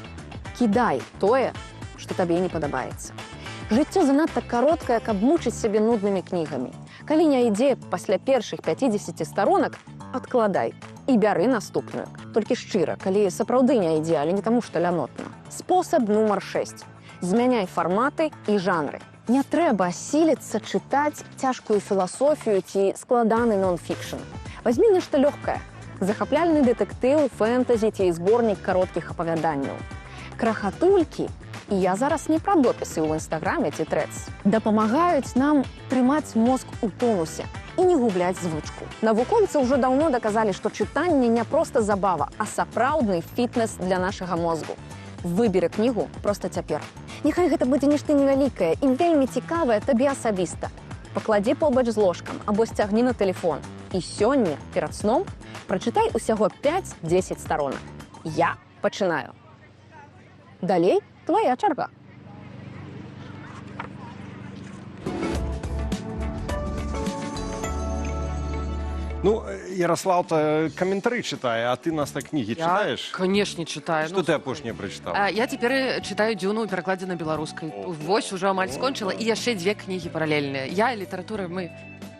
Кідай тое, што табе не падабаецца. Жыццё занадта кароткае, каб мучыць сябе нуднымі кнігамі. Калі не ідзе пасля першых 50 сторонак, адкладай і бяры наступную. Толькі шчыра, калі сапраўды не ідзе, але не таму, што лянотна. Спосаб нумар 6. Змяняй фарматы і жанры. Не трэба сіліцца чытаць цяжкую філасофію ці складаны нон-фікшн. Вазьмі нешта лёгкае. Захапляльны дэтэктыў, фэнтэзі ці зборнік кароткіх апавяданняў. Крахатулькі, і я зараз не пра допісы ў інстаграме ці трэц, дапамагаюць нам трымаць мозг у тонусе і не губляць звычку. Навукоўцы ўжо даўно даказалі, што чытанне не проста забава, а сапраўдны фітнес для нашага мозгу. Выберы кнігу проста цяпер. Няхай гэта будзе нешта невялікае і вельмі цікавае табе асабіста. Пакладзі побач з ложкам або сцягні на тэлефон. І сёння, перад сном, прачытай усяго 5-10 сторонак. Я пачынаю. Далей твоя чарга. Ну, Ярослав-то комментарии читает, а ты нас так книги читаешь? Я, конечно, читаю. Что ты апошнее прочитал? Я теперь читаю «Дюну» у перакладзе на беларускай. Вось уже амаль скончыла. І яшчэ 2 кнігі паралельныя. Я і літаратура, мы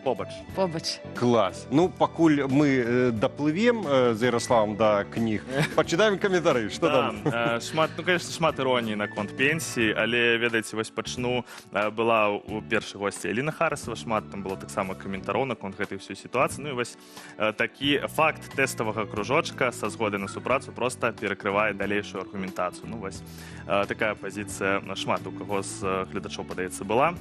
побач. Класс. Ну, пакуль мы доплывем з Ярославом до книг, почитаем комментарии. Что там? Конечно, шмат іроніі наконт пенсії, але, ведаеце, вось пачну. Была у першай госці Аліна Харысова, шмат там было таксама каментароў наконт гэтай ўсёй сітуацыі. Ну і вось такі факт тэставага кружочка са згоды на супрацу проста перакрывае далейшую аргументацыю. Ну вось такая пазіцыя шмат у каго з гледачоў, падаецца, была.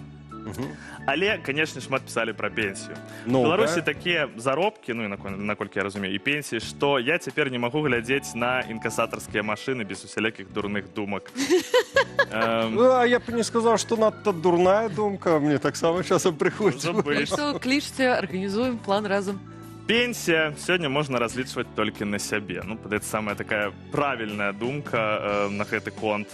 Але, конечно, шмат писали про пенсию. В Беларуси такие заробки, ну и наколькі я разумею, и пенсии, что я теперь не могу глядеть на инкассаторские машины без усяляких дурных думок. А я бы не сказал, что надто дурная думка. Мне так само часом приходится. Что, кличьте, организуем план разом. Пенсия сегодня можно различивать только на себе. Ну, это самая такая правильная думка на гэты конт.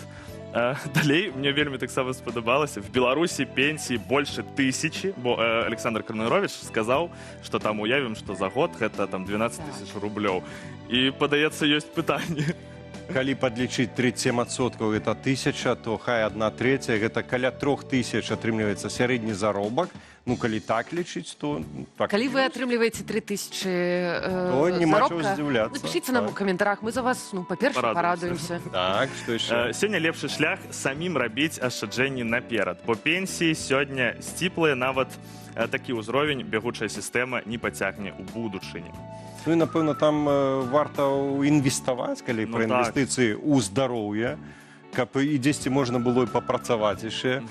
Далей, мне вельмі таксама спадабалася. В Беларусі пенсії больше 1000, бо Александр Карнарович сказаў, што там уявім, што за год гэта там 12 000 рублёў. І, падаецца, ёсць пытанне. Калі падлічыць 37%, гэта 1000, то хай 1/3, гэта каля 3000 атрымліваецца сярэдні заробак. Ну, калі так лічыць, то... Так. Калі вы атрымліваеце 3000 заробка, напишите нам у каментарах, мы за вас, ну, па-перше, порадуемся. Так, што яшчэ? Сёння лепшы шлях самім рабіць ашчаджэнні наперад. Бо пенсіі сёння сціплыя, нават такі ўзровень бягучая сістэма не пацягне ў будучыні. Ну і, напэўна, там варта інвеставаць, калі пра інвестыцыі ў здароўе, каб і дзесьці можна было і папрацаваць яшчэ,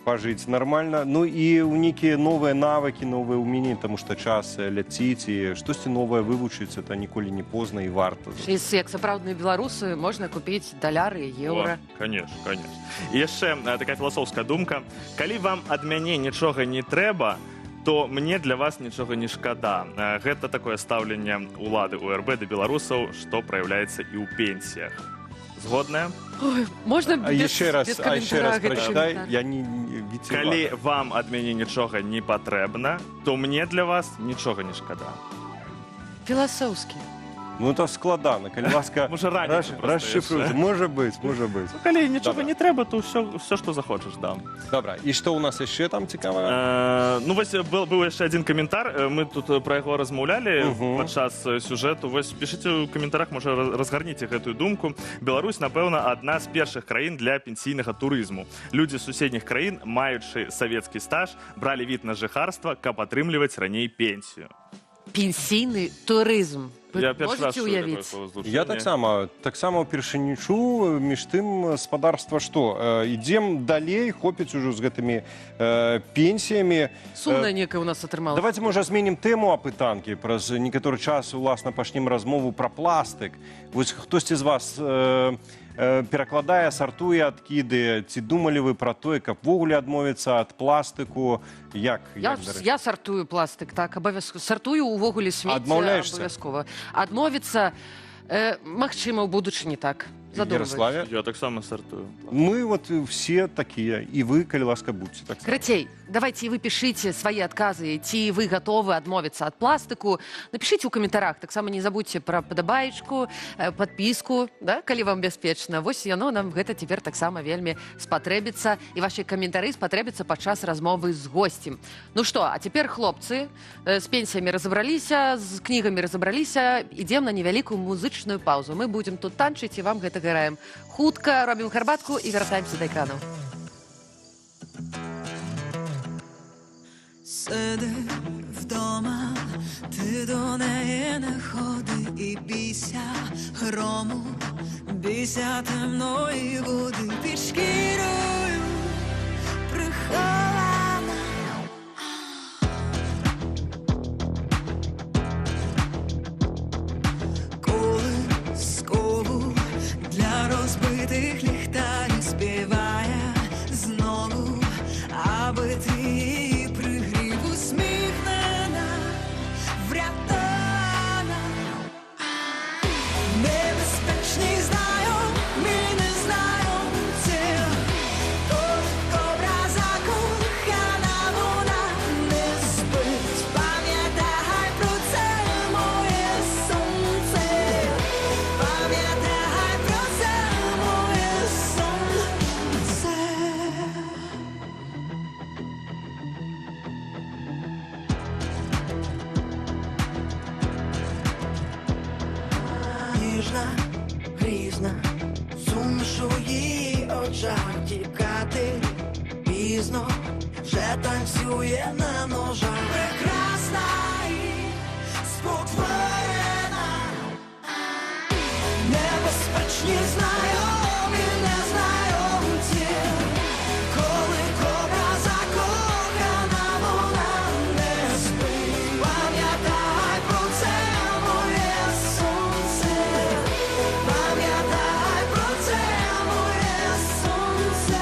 пажыць нармальна. Ну і ў нейкія новыя навыкі, новыя ўменні, таму што час ляціць і штосьці новае вывучыць, это ніколі не позна і варта. Як сапраўдныя беларусы можна купіць даляры і еўра. Конечно. І яшчэ такая філасофская думка. Калі вам ад мяне нічога не трэба, то мне для вас нічога не шкада. Гэта такое стаўленне улады УРБ да беларусаў, што праяўляецца і ў пенсіях. Згодная? Ой, можно без раз прочитай, я не віцевата. Калі вам ад мяне нічога не патрэбна, то мне для вас нічога не шкада. Філасофскі. Ну, это складана. Калі ласка, расшифруйте. Может быть. Ну, калі нічога не трэба, то все, што захочаш, дам. Добра, і што ў нас яшчэ там цікавае? Ну, вось быў яшчэ адзін каментар, мы тут пра яго размаўлялі падчас сюжэту. Вось пішыце ў каментарах, можа, разгарніце гэтую думку. Беларусь, напэўна, адна з першых краін для пенсійнага турызму. Людзі з суседніх краін, маючы савецкі стаж, бралі від на жыхарства, каб атрымліваць раней пенсію. Пенсійны турызм. Я першы раз чую такое словазлучэнне. Я таксама ўпершыню чуў, між тым спадарства што? Ідзем далей, хопіць ужо з гэтымі пенсіямі. Сумная некая у нас атрымалася. Давайте, можа, зменім тэму апытанкі. Праз некаторы час, уласна, пачнем размову пра пластык. Вось хтосьці з вас перакладае, сартуе адкіды. Ці думалі вы пра тое, каб ввогуле адмовіцца ад пластыку? Як, дарэчы? Я сартую пластик, так, абавязкова. Сартую увогуле смецце Адмаўляешся? абавязкова. Адмовіцца, магчыма, ў будучыні так. Ярославе? Я так само сортую. Мы вот все такие, и вы, калі ласка, будьте так. Крацей, давайте и вы пишите свои отказы, ці вы готовы адмовіцца ад пластыку. Напишите ў каментарах, таксама не забудьте пра падабаечку, подписку, да, калі вам бяспечна. Вось яно нам гэта цяпер таксама вельмі спатрэбіцца, і ваши каментары спатрэбіцца падчас размовы з госцем. Ну што, а цяпер, хлопцы, з пенсіямі разабраліся, з кнігамі разабраліся, ідзем на невялікую музычную паузу. Мы будем тут танчыць, і вам гэта граем. Хутка робім гарбатку і вяртаемся да экранаў. Сиди вдома, ти до неї не ходи і бійся грому, бійся темної води під шкірою прихована. Коли скову для розбитих ліхтарів співає знову, аби ти її пригрів, усміхнена, врятована. Небезпечний знайомі, незнайомці, коли кобра закохана, вона не спить. Пам'ятай про це, моє сонце, пам'ятай про це, моє сонце. Ніжна, грізна, суміш у її очах, тікати пізно, вже танцює на ножах. Прекрасна і спотворена, небезпечні знайомі, незнайомці, коли кобра закохана, вона не спить. Пам'ятай про це, моє сонце, пам'ятай про це, моє сонце.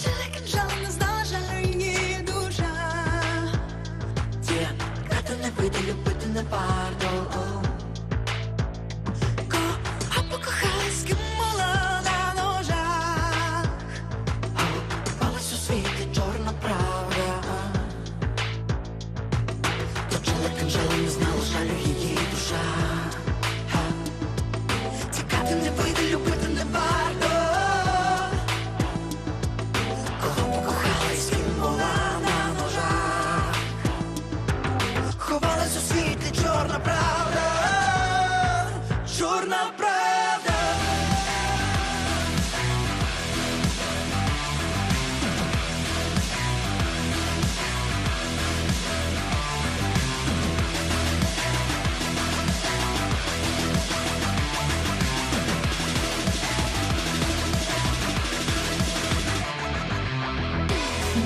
Чоловік жаль не здажає її душа. Тікати не вийде, любити не варто. А покохалась, ким була на ножах. Палась у світлі чорна правда. То чоловік жаль не знала жалю її душа. Тікати не вийде, любити не варто. Кого покохалась, ким була на ножах. Ховалась у світлі чорна правда, чорна правда.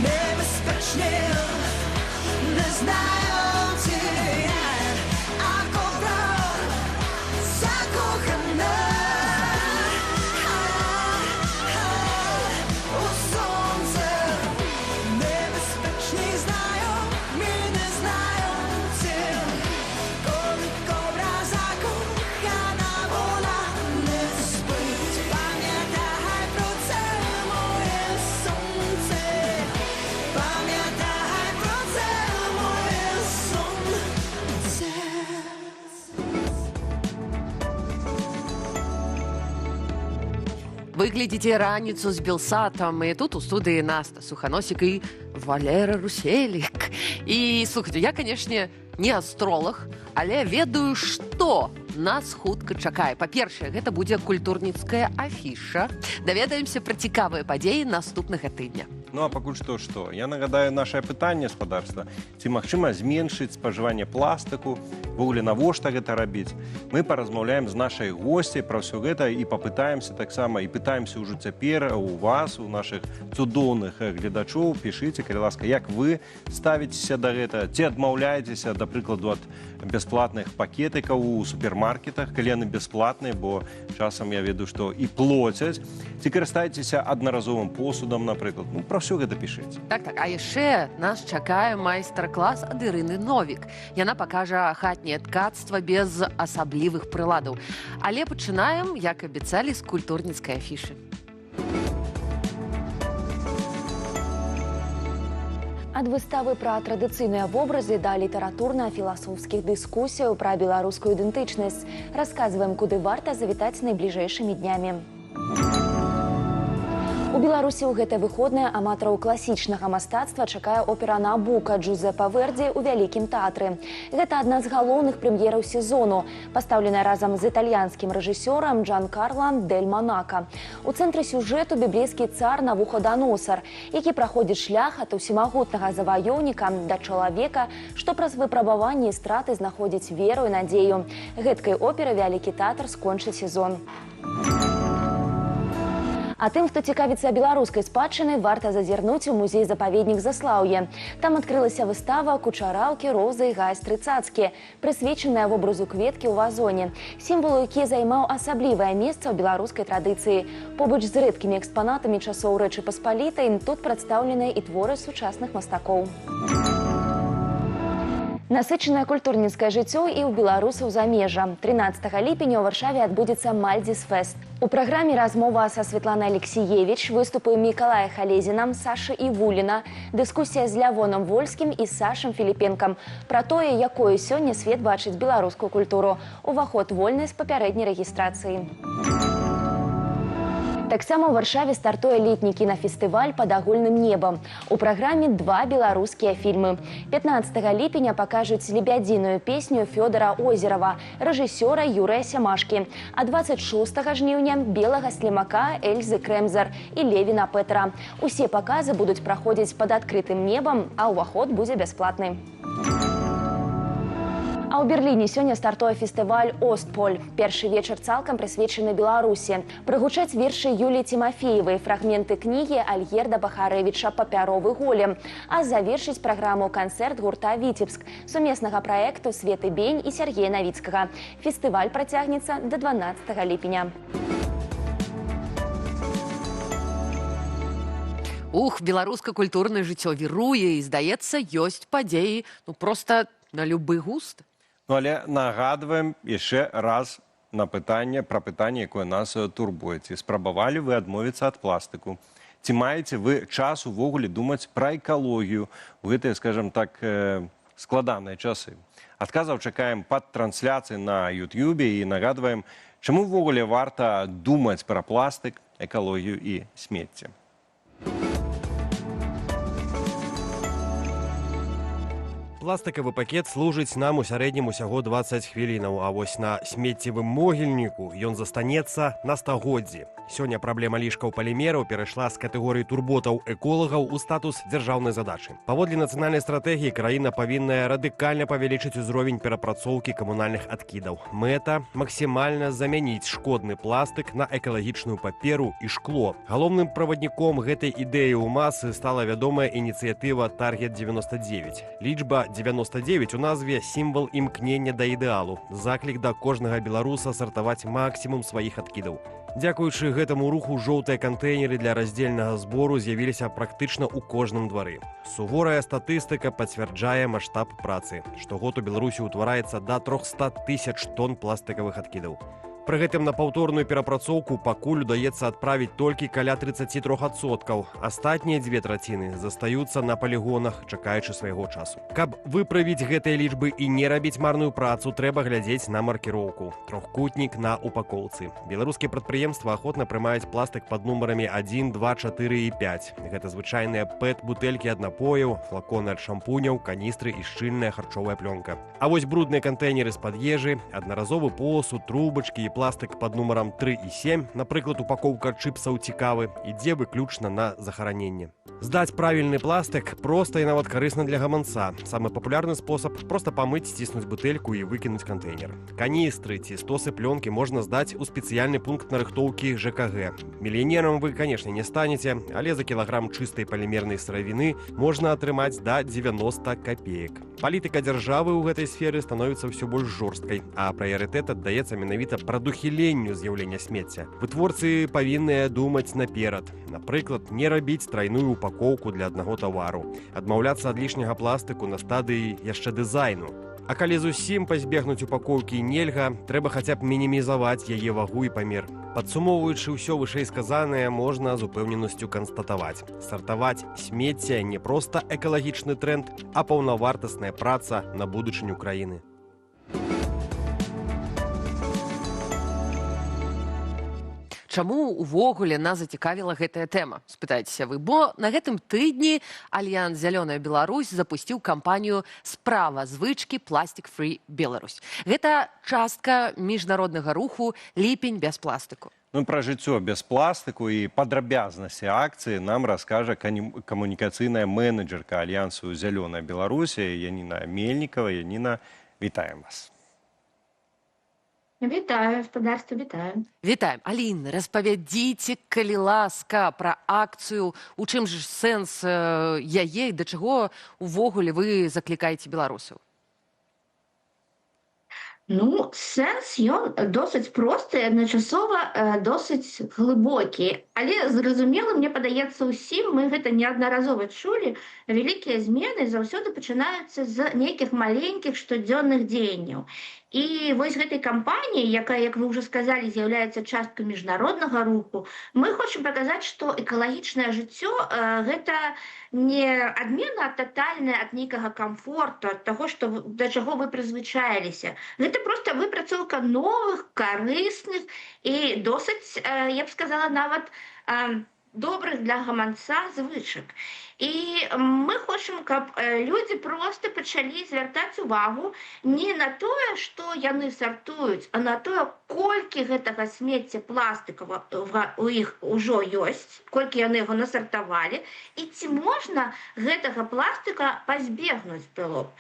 Небезпечні, незнайомці, а кобра закохана у сонце. Небезпечні знайомі, незнайомці, коли кобра закохана, вона не спить. Пам'ятай про це, моє сонце, пам'ятай про це, моє сонце. Вы глядите раніцу з Белсатом, і тут у студії Наста Суханосік і Валера Руселік. І, слухайте, я, конечно, не астролог, але ведаю, што нас хутка чакае. Па-першае, гэта будзе культурніцкая афіша. Даведаемся пра цікавыя падзеі наступнага тыдня. Ну а пакуль што? Я нагадаю нашае пытанне, спадарства. Ці магчыма зменшыць спажыванне пластыку ввогуле навошта гэта рабіць. Мы паразмаўляем з нашай госцяй пра ўсё гэта і папытаемся таксама, і пытаемся ўжо цяпер у вас, у нашых цудоўных гледачоў. Пішыце, калі ласка, як вы ставіцеся да гэта, ці адмаўляецеся, да прыкладу, ад бясплатных пакетыкаў у супермаркетах, калі яны бясплатныя, бо часам я ведаю, што і плоцяць, ці карыстаецеся аднаразовым посудам, напрыклад. Ну, пра ўсё гэта пішыце. Так, а яшчэ нас чакае майстар-клас ад Ірыны Новік. Яна пакажа хатняе ткацтва без асаблівых прыладаў. Але пачынаем, як абяцалі, з культурніцкай афішы. Ад выставы пра традыцыйныя вобразы да літаратурна-філасофскіх дыскусіяў пра беларускую ідэнтычнасць. Расказваем, куды варта завітаць найбліжэйшымі днямі. У Беларусі ў гэтыя выходныя аматараў класічнага мастацтва чакае опера «Набука» Джузеппа Верді ў Вялікім тэатры. Гэта адна з галоўных прэм'ераў сезону, пастаўленая разам з італьянскім рэжысёрам Джанкарло Дель Монако. У цэнтры сюжэту біблейскі цар Навуходоносар, які праходзіць шлях ад усемагутнага заваёўніка да чалавека, што праз выпрабаванні і страты знаходзіць веру і надзею. Гэткай оперы Вялікі тэатр скончыць сезон. А тым, хто цікавіцца беларускай спадчынай, варта зазірнуць у музей-запаведнік Заслаўе. Там адкрылася выстава «Кучараўкі, розы, гайстры, цацкі», прысвечаная вобразу кветкі ў вазоне, сімвалу, які займаў асаблівае месца ў беларускай традыцыі. Побач з рэдкімі экспанатамі часоў Рэчы Паспалітай тут прадстаўленыя і творы сучасных мастакоў. Насычанае культурніцкае жыццё і ў беларусаў замежжа. 13 ліпеня ў Варшаве адбудзецца Мальдзіс-фэст. У праграме размова са Светланай Алексіевіч, выступы Мікалая Халезіна, Сашы Івуліна, дыскусія з Лявонам Вольскім і Сашам Філіпенкам пра тое, якою сёння свет бачыць беларускую культуру. Уваход вольны з папярэдняй рэгістрацыі. Таксама ў Варшаве стартуе летні кінафестываль «Пад агульным небам». У праграме 2 беларускія фільмы. 15 ліпеня пакажуць «Лебядзіную песню» Фёдора Озерова, рэжысёра Юрыя Сямашкі, а 26 жніўня «Белага слімака» Эльзы Крэмзар і Левіна Петра. Усе паказы будуць праходзіць пад адкрытым небам, а ўваход будзе бясплатны. А ў Берліне сёння стартуе фестываль «Остполь». Першы вечар цалкам прысвечаны Беларусі. Прыгучаць вершы Юліі Тимофеевай, фрагменты кнігі Альгерда Бахарэвіча «Папяровы голем». А завершыць праграму канцэрт гурта «Віцебск» сумеснага праекту Светы Бень і Сергея Навіцкага. Фестываль працягнецца да 12 ліпеня. Беларуска-культурнае жыццё віруе і, здаецца, ёсць падзеі, проста на любы густ. Ну, але нагадваем яшчэ раз на пытанне, пра пытанне, якое нас турбуе. Ці спрабавалі вы адмовіцца ад пластыку? Ці маеце вы час увогуле думаць пра экалогію у гэтыя, скажам так, складаныя часы? Адказаў чакаем пад трансляцыяй на Ютьюбе і нагадваем, чаму ўвогуле варта думаць пра пластык, экалогію і смецце. Пластикавы пакет служыць нам у сярэднім усяго 20 хвілінаў, а вось на смеццевым могільніку ён застанецца на стагоддзі. Сёння праблема лішкаў палімераў перайшла з катэгорыі турботаў эколагаў у статус дзяржаўнай задачы. Паводле нацыянальнай стратэгіі краіна павінная радыкальна павялічыць узровень перапрацоўкі камунальных адкідаў. Мэта – максімальна замяніць шкодны пластык на экалагічную паперу і шкло. Галоўным правадніком гэтай ідэі ў масы стала вядомая ініцыятыва «Таргет 99». Лічба 99 у назве сімвал імкнення да ідэалу, заклік да кожнага беларуса сартаваць максімум сваіх адкідаў. Дзякуючы гэтаму руху жоўтыя кантэйнеры для раздзельнага збору з'явіліся практычна ў кожным двары. Суворая статыстыка пацвярджае маштаб працы. Штогод у Беларусі ўтвараецца да 300 000 тонн пластыкавых адкідаў. Пры гэтым на паўторную перапрацоўку пакуль удаецца адправіць толькі каля 33%. Астатнія 2/3 застаюцца на палігонах, чакаючы свайго часу. Каб выправіць гэтыя лічбы і не рабіць марную працу, трэба глядзець на маркіроўку. Трохкутнік на упакоўцы. Беларускія прадпрыемствы ахвотна прымаюць пластык пад нумарамі 1, 2, 4 і 5. Гэта звычайныя пэт-бутэлькі ад напояў, флаконы ад шампуняў, каністры і шчыльная харчовая плёнка. А вось брудныя кантэйнеры з-пад ежы, аднаразовы посуд, трубачкі і пластик пад нумарам 3 і 7, напрыклад, упакоўка чыпсаў цікавы, ідзе выключна на захараненне. Здаць правільны пластик проста і нават карысна для гаманца. Самы папулярны спосаб – проста памыць, сціснуць бутэльку і выкінуць кантэйнер. Каністры ці стосы плёнкі можна здаць у спецыяльны пункт нарыхтоўкі ЖКГ. Мільёнерам вы, канешне, не станеце, але за кілаграм чыстай палімернай сыравіны можна атрымаць да 90 копеек. Палітыка дзяржавы ў гэтай сферы становіцца ўсё больш жорсткай, а прыярытэт аддаецца менавіта прадухіленню з'яўлення смецця. Вытворцы павінныя думаць наперад. Напрыклад, не рабіць трайную упакоўку для аднаго тавару, адмаўляцца ад лішняга пластыку на стадыі яшчэ дызайну. А калі зусім пазбегнуць упакоўкі нельга, трэба хаця б мінімізаваць яе вагу і памер. Падсумоўваючы ўсё вышэйсказанае, можна з упэўненасцю канстатаваць. Сартаваць смецце не проста экалагічны тренд, а паўнавартасная праца на будучыню краіны. Чаму увогуле нас зацікавіла гэтая тэма, спытаецеся вы, бо на гэтым тыдні Альянс «Зялёная Беларусь» запусціў кампанію «Справа звычкі Plastic Free Беларусь». Гэта частка міжнароднага руху «Ліпень без пластыку». Ну, пра жыццё без пластыку і падрабязнасці акцыі нам раскажа камунікацыйная менеджерка Альянсу «Зялёная Беларусь» Яніна Мельнікова. Яніна, вітаем вас. Вітаю, господарство, вітаю. Вітаем. Алін, распавядзіце, калі ласка, пра акцыю, у чым ж сэнс яе і да чаго увогуле вы заклікаеце беларусаў? Ну, сэнс ён досыць просты і адначасова досыць глыбокі. Але зразумела, мне падаецца ўсім, мы гэта неаднаразова чулі, вялікія змены заўсёды пачынаюцца з нейкіх маленькіх штодзённых дзеянняў. І вось гэтай кампаніі, якая, як вы ўжо сказалі, з'яўляецца часткай міжнароднага руху, мы хочам паказаць, што экалагічнае жыццё гэта не адмена татальная ад нейкага камфорту, ад таго, да чаго вы прызвычаіліся. Гэта проста выпрацоўка новых, карысных і досыць, я б сказала, нават добрых для гаманца звычак. І мы хочам, каб людзі проста пачалі звяртаць увагу не на тое, што яны сартуюць, а на тое, колькі гэтага смецця пластыкава у іх ужо ёсць, колькі яны яго насартавалі, і ці можна гэтага пластыка пазбегнуць было б.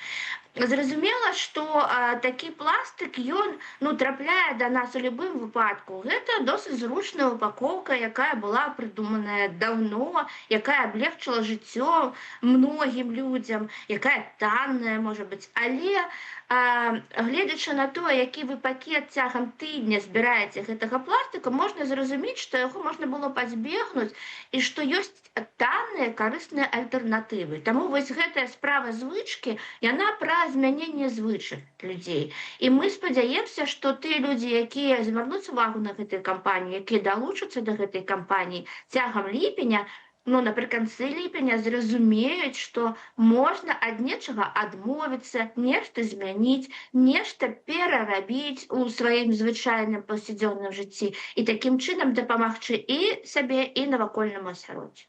Зразумела, што такі пластык, ён трапляе да нас у любым выпадку. Гэта досыць зручная упакоўка, якая была прыдуманая даўно, якая аблегчыла жыццё многім людзям, якая танная, можа быць. Але гледзячы на тое, які вы пакет цягам тыдня збіраеце гэтага пластыка, можна зразумець, што яго можна было пазбегнуць і што ёсць танныя карысныя альтэрнатывы. Таму вось гэтая справа звычкі, яна пра змяненне звычак людзей. І мы спадзяемся, што тыя людзі, якія звярнуць увагу на гэтую кампанію, якія далучацца да гэтай кампаніі цягам ліпеня, напрыканцы ліпеня зразумеюць, што можна ад нечага адмовіцца, нешта змяніць, нешта перарабіць у сваім звычайным паўсядзённым жыцці і такім чынам дапамагчы і сабе, і навакольнаму асяроддзю.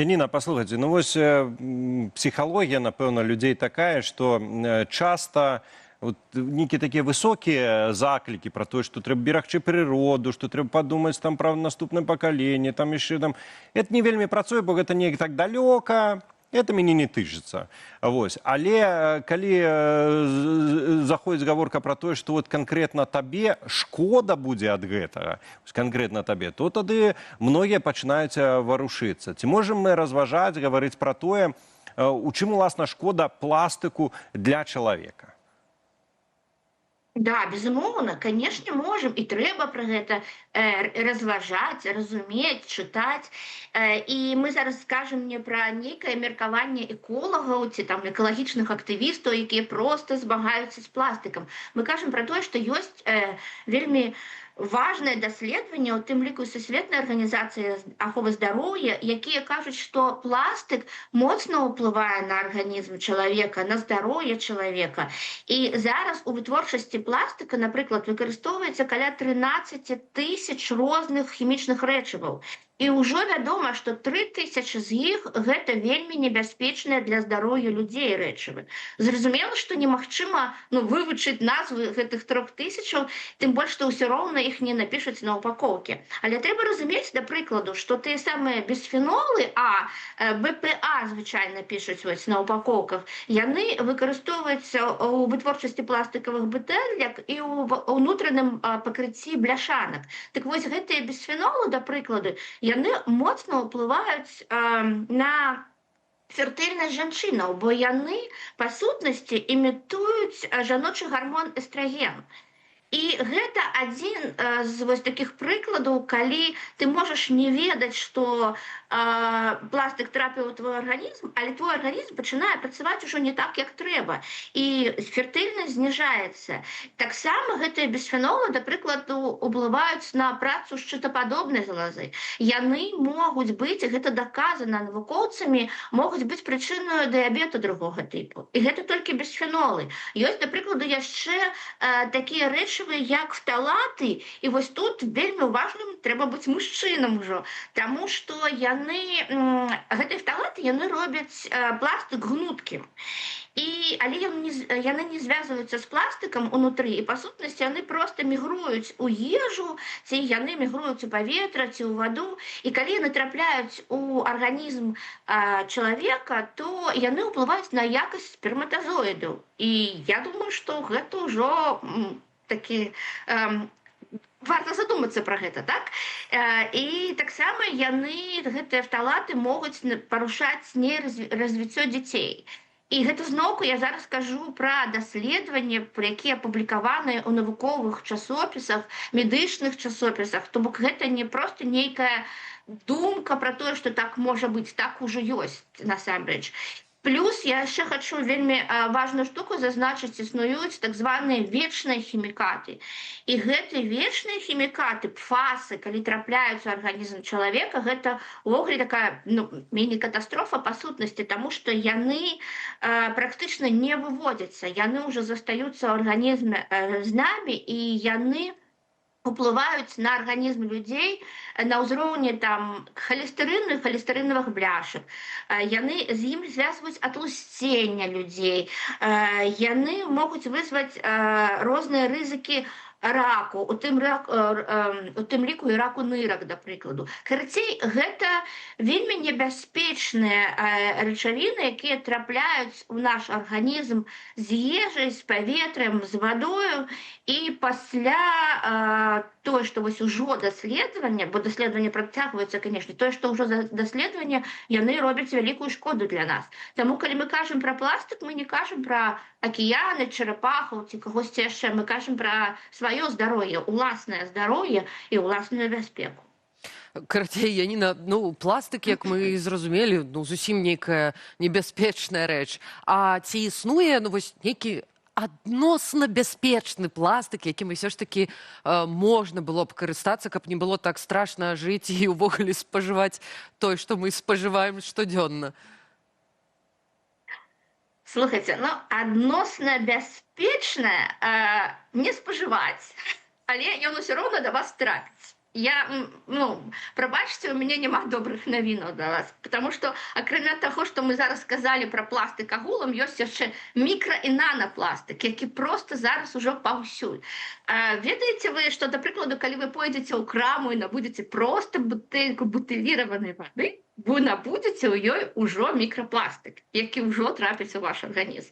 Яніна, паслухайце, вось псіхалогія, напэўна, людзей такая, што часта нейкія такія высокія заклікі пра тое, што трэба берагчы прыроду, што трэба падумаць пра наступнае пакаленне, яшчэ это не вельмі працуе, бо гэта неяк так далёка, это мяне не тычыцца. Але калі заходзіць гаворка пра тое, што канкрэтна табе шкода будзе ад гэтага, канкрэтна табе, то тады многія пачынаюць варушыцца. Ці можам мы разважаць, гаварыць пра тое, у чым, уласна, шкода пластыку для чалавека? Да, безумоўна, канешне, можам і трэба пра гэта разважаць, разумець, чытаць. І мы зараз скажам не пра нейкае меркаванне эколагаў ці экалагічных актывістаў, якія проста змагаюцца з пластыкам. Мы кажам пра тое, што ёсць вельмі важнае даследаванне, у тым ліку Сусветная арганізацыя аховы здароўя, якія кажуць, што пластык моцна ўплывае на арганізм чалавека, на здароўе чалавека. І зараз у вытворчасці пластыка, напрыклад, выкарыстоўваецца каля 13 000 розных хімічных рэчываў. І ўжо вядома, што 3000 з іх гэта вельмі небяспечныя для здароўя людзей рэчывы. Зразумела, што немагчыма вывучыць назвы гэтых 3000, тым больш, што ўсё роўна іх не напішуць на упакоўкі. Але трэба разумець, да прыкладу, што тыя самыя бісфенолы А, БПА звычайна пішуць на упакоўках, яны выкарыстоўваюцца ў вытворчасці пластыкавых бутэлек і ў ўнутраным пакрыцці бляшанак. Так вось гэтыя бісфенолы, да прыкладу, яны моцна ўплываюць на фертыльнасць жанчынаў, бо яны, па сутнасці, імітуюць жаночы гармон эстраген. І гэта адзін з вось такіх прыкладаў, калі ты можаш не ведаць, што пластык трапіў у твой арганізм, але твой арганізм пачынае працаваць ужо не так, як трэба. І фертыльнасць зніжаецца. Таксама гэтыя бісфенолы, да прыкладу, уплываюць на працу шчытападобнай залазы. Яны могуць быць, і гэта даказана навукоўцамі, могуць быць прычынаю дыябету другога тыпу. І гэта толькі бісфенолы. Ёсць, да прыкладу, яшчэ такія рэчывы, як фталаты, і вось тут вельмі важным трэба быць мужчынам ужо, таму што гэтыя фталаты яны робяць пластык гнуткім. Але яны не звязваюцца з пластыкам унутры, і па сутнасці яны проста мігруюць у ежу, ці яны мігруюць у паветра, ці ў ваду, і калі яны трапляюць у арганізм чалавека, то яны ўплываюць на якасць сперматазоідаў. І я думаю, што гэта ўжо такі варта задумацца пра гэта, так? І таксама гэтыя фталаты могуць парушаць нейразвіццё дзяцей. І гэта зноўку я зараз кажу пра даследаванні, якія апублікаваныя ў навуковых часопісах, медычных часопісах. То бок гэта не проста нейкая думка пра тое, што так можа быць, так ужо ёсць насамрэч. Плюс я яшчэ хачу вельмі важную штуку зазначыць, існуюць так званыя вечныя хімікаты. І гэтыя вечныя хімікаты, пфасы, калі трапляюць у арганізм чалавека, гэта ўвогуле такая міні-катастрофа па сутнасці, таму што яны практычна не выводзяцца, яны ўжо застаюцца ў арганізме з намі, і яны уплываюць на арганізм людзей на ўзроўні халестэрыну і халестэрынавых бляшак. Яны з ім звязваюць атлусцення людзей. Яны могуць вызваць розныя рызыкі раку, у тым ліку і раку нырак, да прыкладу. Карацей, гэта вельмі небяспечныя рэчавіны, якія трапляюць у наш арганізм з ежай, з паветрам, з вадою, і пасля тое, што вось ужо даследаванне, бо даследаванне працягваецца, канешне, тое, што ўжо даследаванне, яны робяць вялікую шкоду для нас. Таму, калі мы кажам пра пластык, мы не кажам пра акіяны, чарапахаў ці кагосьці яшчэ, мы кажам пра сваё здароўе, уласнае здароўе і ўласную бяспеку. Карацей, Яніна, пластик, як ми зрозумілі, зусім нейкая небяспечная рэч. А ці існуе, вось нейкі адносна бяспечны пластик, якім ўсё ж таки можна было б карыстацца, каб не было так страшна жыць і ўвогуле спажываць той, што мы спажываем штодзённа? Слухайте, адносна бяспечнае не спажываць, але ён усё роўна да вас трапіць. Прабачце, у мяне няма добрых навінаў для вас, потому што, акрамя таго, што мы зараз сказалі пра пластык агулам, ёсць яшчэ мікра- і нанапластык, які проста зараз ужо паўсюль. Ведаеце вы, што, да прыкладу, калі вы пойдзеце ў краму і набудзеце проста бутэльку бутыліраванай вады, вы набудзеце ў ёй ужо мікрапластык, які ўжо трапіць у ваш арганізм.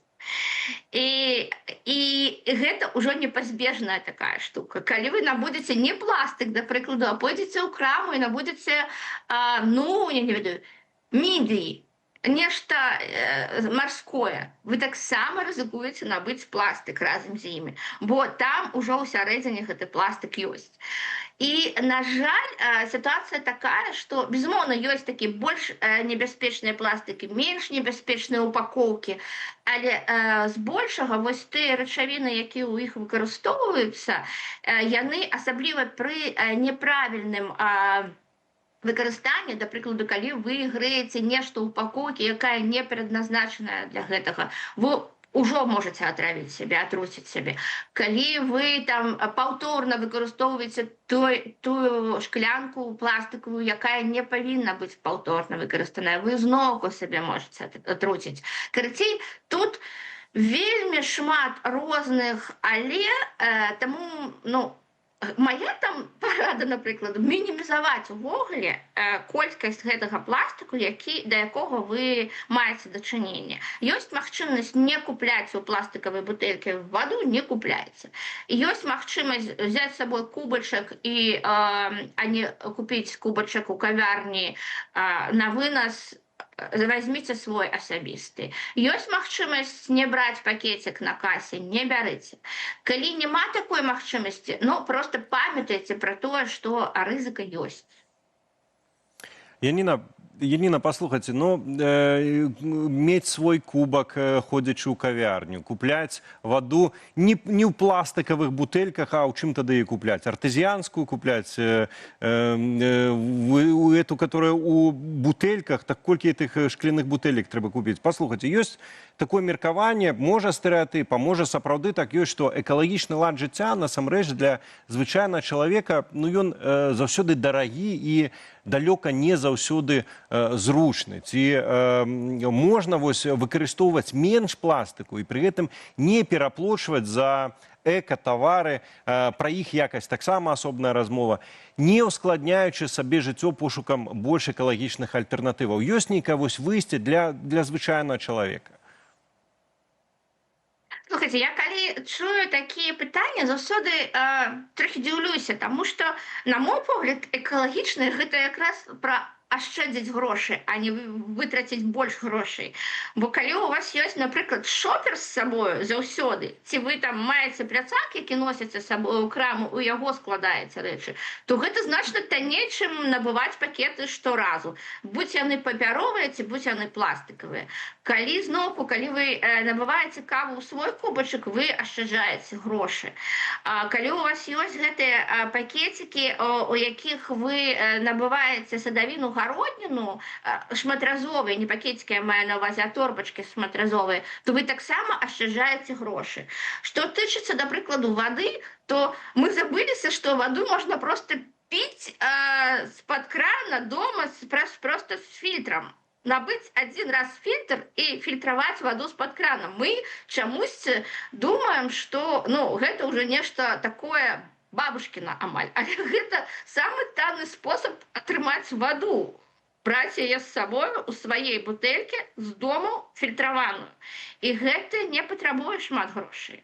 І гэта ўжо непазбежная такая штука. Калі вы набудзеце не пластык, да прыкладу, а пойдзеце ў краму і набудзеце, я не ведаю, мідыі, нешта марское, вы таксама рызыкуеце набыць пластык разам з імі, бо там ужо ўсярэдзіне гэты пластык ёсць. І, на жаль, сітуацыя такая, што, безумоўна, ёсць такія больш небяспечныя пластыкі, менш небяспечныя упакоўкі, але збольшага вось тыя рэчавіны, якія ў іх выкарыстоўваюцца, яны, асабліва пры няправільным выкарыстанне, да прыкладу, калі вы грэеце нешта ў упакоўкі, якая не прадназначаная для гэтага, вы ужо можете отравить себе, отруціць себе. Калі вы там паўторна выкарыстоўваеце тую шклянку пластиковую, якая не павінна быць паўторна выкарыстаная, вы зноўку себе можете отруціць. Карацей, тут вельмі шмат розных, але таму, ну, моя там парада, напрыклад, мінімізаваць увогуле колькасць гэтага пластику, да якога вы маеце дачыненне. Ёсць магчымасць не купляць у пластикавай бутэлькі ваду, не купляйце. Ёсць магчымасць взять з сабой кубачак, а не купіць кубачак у кавярні на вынос. Возьмите свой асабісты. Ёсць магчымасць не браць пакетик на кассе, не бярыце. Калі няма такой магчымасці, ну, просто памятайце пра тое, што рызыка ёсць. Янина, послухайте, ну, мець свой кубок, ходячи у кавярню, купляць ваду не ў пластиковых бутэльках, а ў чым тады і купляць? Артезіанскую купляць, эту, которая у бутэльках, так колькі этих шкляных бутэлек трэба купіць? Послухайте, ёсць такое меркаванне, можа стэрэатып, а можа сапраўды так ёсць, што экалагічны лад жыцця насамрэч для звычайнага чалавека, ну, ён заўсёды дарагі і далёка не заўсёды зручны. Ці можна выкарыстоўваць менш пластику і пры гэтым не пераплочваць за эко-тавары, пра іх якасць таксама асобная размова, не ускладняючы сабе жыццё пошукам больш экалагічных альтэрнатываў. Ёсць нейкае выйсце для звычайнага чалавека? Слухайте, я калі чую такія пытанні, заўсёды трохі дзіўлюся, таму што, на мой погляд, экалагічнае гэта якраз пра ашчадзіць грошы, а не вытраціць больш грошай. Бо калі у вас ёсць, напрыклад, шопер з сабою заўсёды, ці вы там маеце пляцак, які носіце з сабою ў краму, у яго складаеце рэчы, то гэта значна танней, чым набываць пакеты шторазу. Будь яны папяровыя, ці будь яны пластикавыя. Калі зноўку, калі вы набываеце каву ў свой кубачак, вы ашчаджаеце грошы. Калі у вас ёсць гэтыя пакетики, у якіх вы набываеце садавіну гародніну, шматразовыя, не пакетики, я маю на увазе, а торбачкі шматразовыя, то вы таксама ашчаджаеце грошы. Што тычыцца, да прыкладу, вады, то мы забыліся, што ваду можна просто піць з-пад крана дома просто з фільтрам. Набыць один раз фільтр і фільтраваць ваду з-пад крана. Мы чамусьці думаем, што, ну, гэта ўжо нешта такое бабушкіна амаль. Але гэта самы танны спосаб атрымаць ваду. Браць яе з сабою у сваей бутэлькі з дому фільтраваную. І гэта не патрабуе шмат грошай.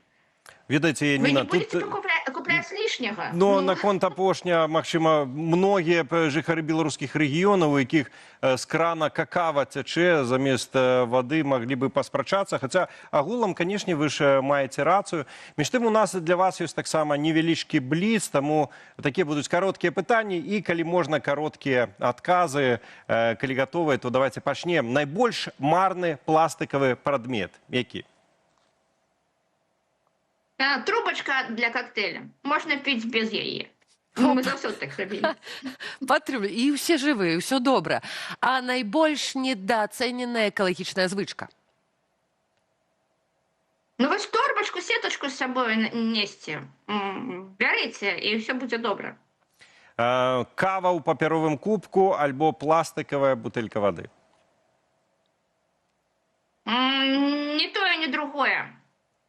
Ведаеце, Вы не Ніна, будете купляць лішняга. Но на конт апошня, магчыма, многія жыхары беларускіх рэгіёнаў, у якіх з крана какава цячэ замест вады, маглі бы паспрачацца. Хаця агулам, канешне, вы ж маеце рацыю. Між тым, у нас для вас ёсць таксама невялічкі бліц, таму такія будуць кароткія пытанні і, калі можна, кароткія адказы. Калі гатовыя, то давайте пачнем. Найбольш марны пластикавы прадмет які? Трубочка для коктейля. Можна піць без яе. Мы заўсёды так рабілі. Падтрымлю. І ўсе жывыя, ўсё добра. А найбольш недаацэненая экалагічная звычка? Ну вось торбачку, сетачку з сабою несці. Бярыце, і ўсё будзе добра. Кава ў папяровым кубку альбо пластикавая бутэлька вады? Не тое, не другое.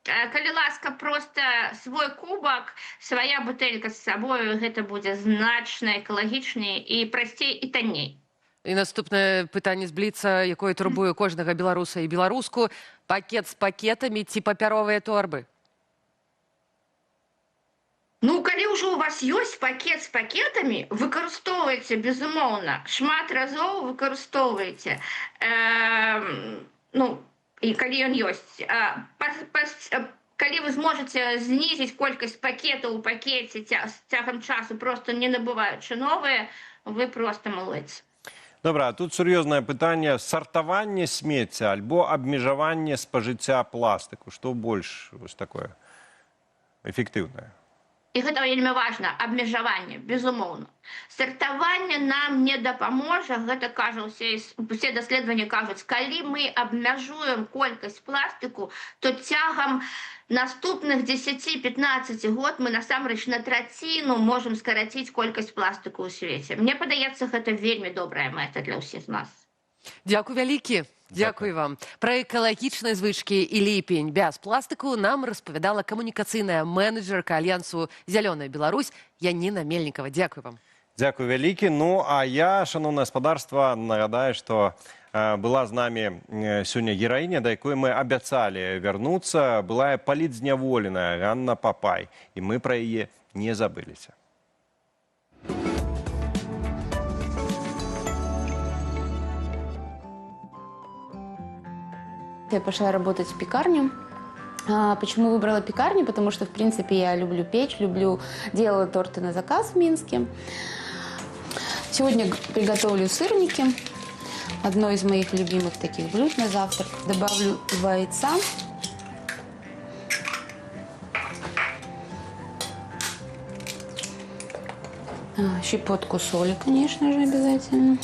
Калі ласка, просто свой кубак, свая бутэлька з сабою, гэта будзе значна экалагічней і прасцей і танней. І наступнае пытанне з бліца, якое турбуе кожнага беларуса і беларуску. Пакет з пакетамі ці папяровыя торбы? Ну, калі ўжо у вас ёсць пакет з пакетамі, выкарыстоўвайце, безумоўна. Шмат разоў выкарыстоўвайце. Ну, і калі ён ёсць. Калі вы зможаце знізіць колькасць пакетаў у пакеце цягам часу, просто не набываючы новыя, вы просто малойцы. Добра, тут сур'ёзнае пытанне. Сартаванне смецця альбо абмежаванне спажыцця пластыку. Што больш вось такое эфектыўнае? І гэта вельмі важна, абмежаванне, безумоўна. Сартаванне нам не дапаможа, гэта кажа усе даследаванні кажуць, калі мы абмяжуем колькасць пластыку, то цягам наступных 10-15 год мы насамрэч на траціну можам скараціць колькасць пластыку ў свеце. Мне падаецца, гэта вельмі добрая мэта для ўсіх нас. Дзякуй вялікі. Дзякуй вам. Пра экалагічныя звычкі і ліпень без пластыку нам распавядала камунікацыйная менеджерка Альянсу «Зялёная Беларусь» Яніна Мельнікава. Дзякуй вам. Дзякуй вялікі. Ну, а я, шановнае спадарства, нагадаю, што была з намі сёння гераіня, да якой мы абяцалі вярнуцца, была палітзняволеная Ганна Папай, і мы пра яе не забыліся. Я пошла работать в пекарню. Почему выбрала пекарню? Потому что, в принципе, я люблю печь, делала торты на заказ в Минске. Сегодня приготовлю сырники. Одно из моих любимых таких блюд на завтрак. Добавлю 2 яйца. Щепотку соли, конечно же, обязательно.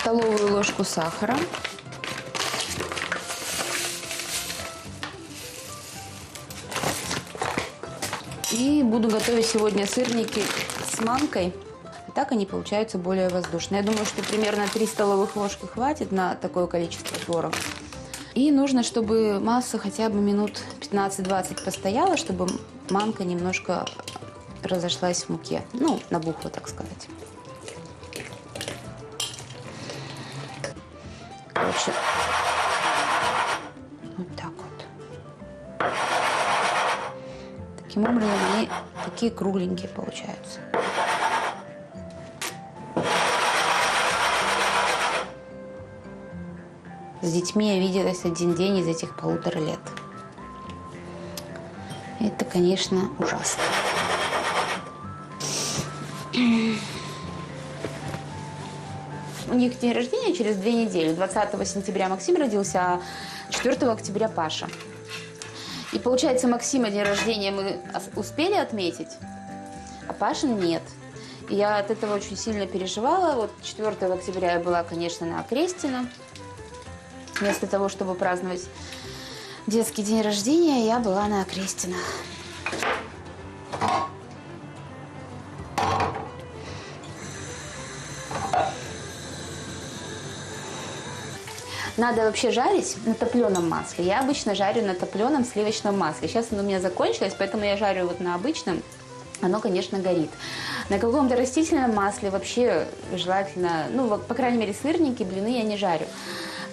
Столовую ложку сахара. И буду готовить сегодня сырники с манкой. Так они получаются более воздушные. Я думаю, что примерно 3 столовых ложки хватит на такое количество творога. И нужно, чтобы масса хотя бы минут 15-20 постояла, чтобы манка немножко разошлась в муке. Ну, набухла, так сказать. Короче, вот так вот. Таким образом они такие кругленькие получаются. С детьми я виделась 1 день из этих 1,5 лет. Это, конечно, ужасно. У них день рождения через 2 недели. 20 сентября Максим родился, а 4 октября Паша. И получается, Максима день рождения мы успели отметить, а Пашин нет. И я от этого очень сильно переживала. Вот 4 октября я была, конечно, на Окрестино. Вместо того, чтобы праздновать детский день рождения, я была на Окрестино. Надо вообще жарить на топленом масле. Я обычно жарю на топленом сливочном масле. Сейчас оно у меня закончилось, поэтому я жарю вот на обычном. Оно, конечно, горит. На каком-то растительном масле вообще желательно, ну, по крайней мере, сырники, блины я не жарю.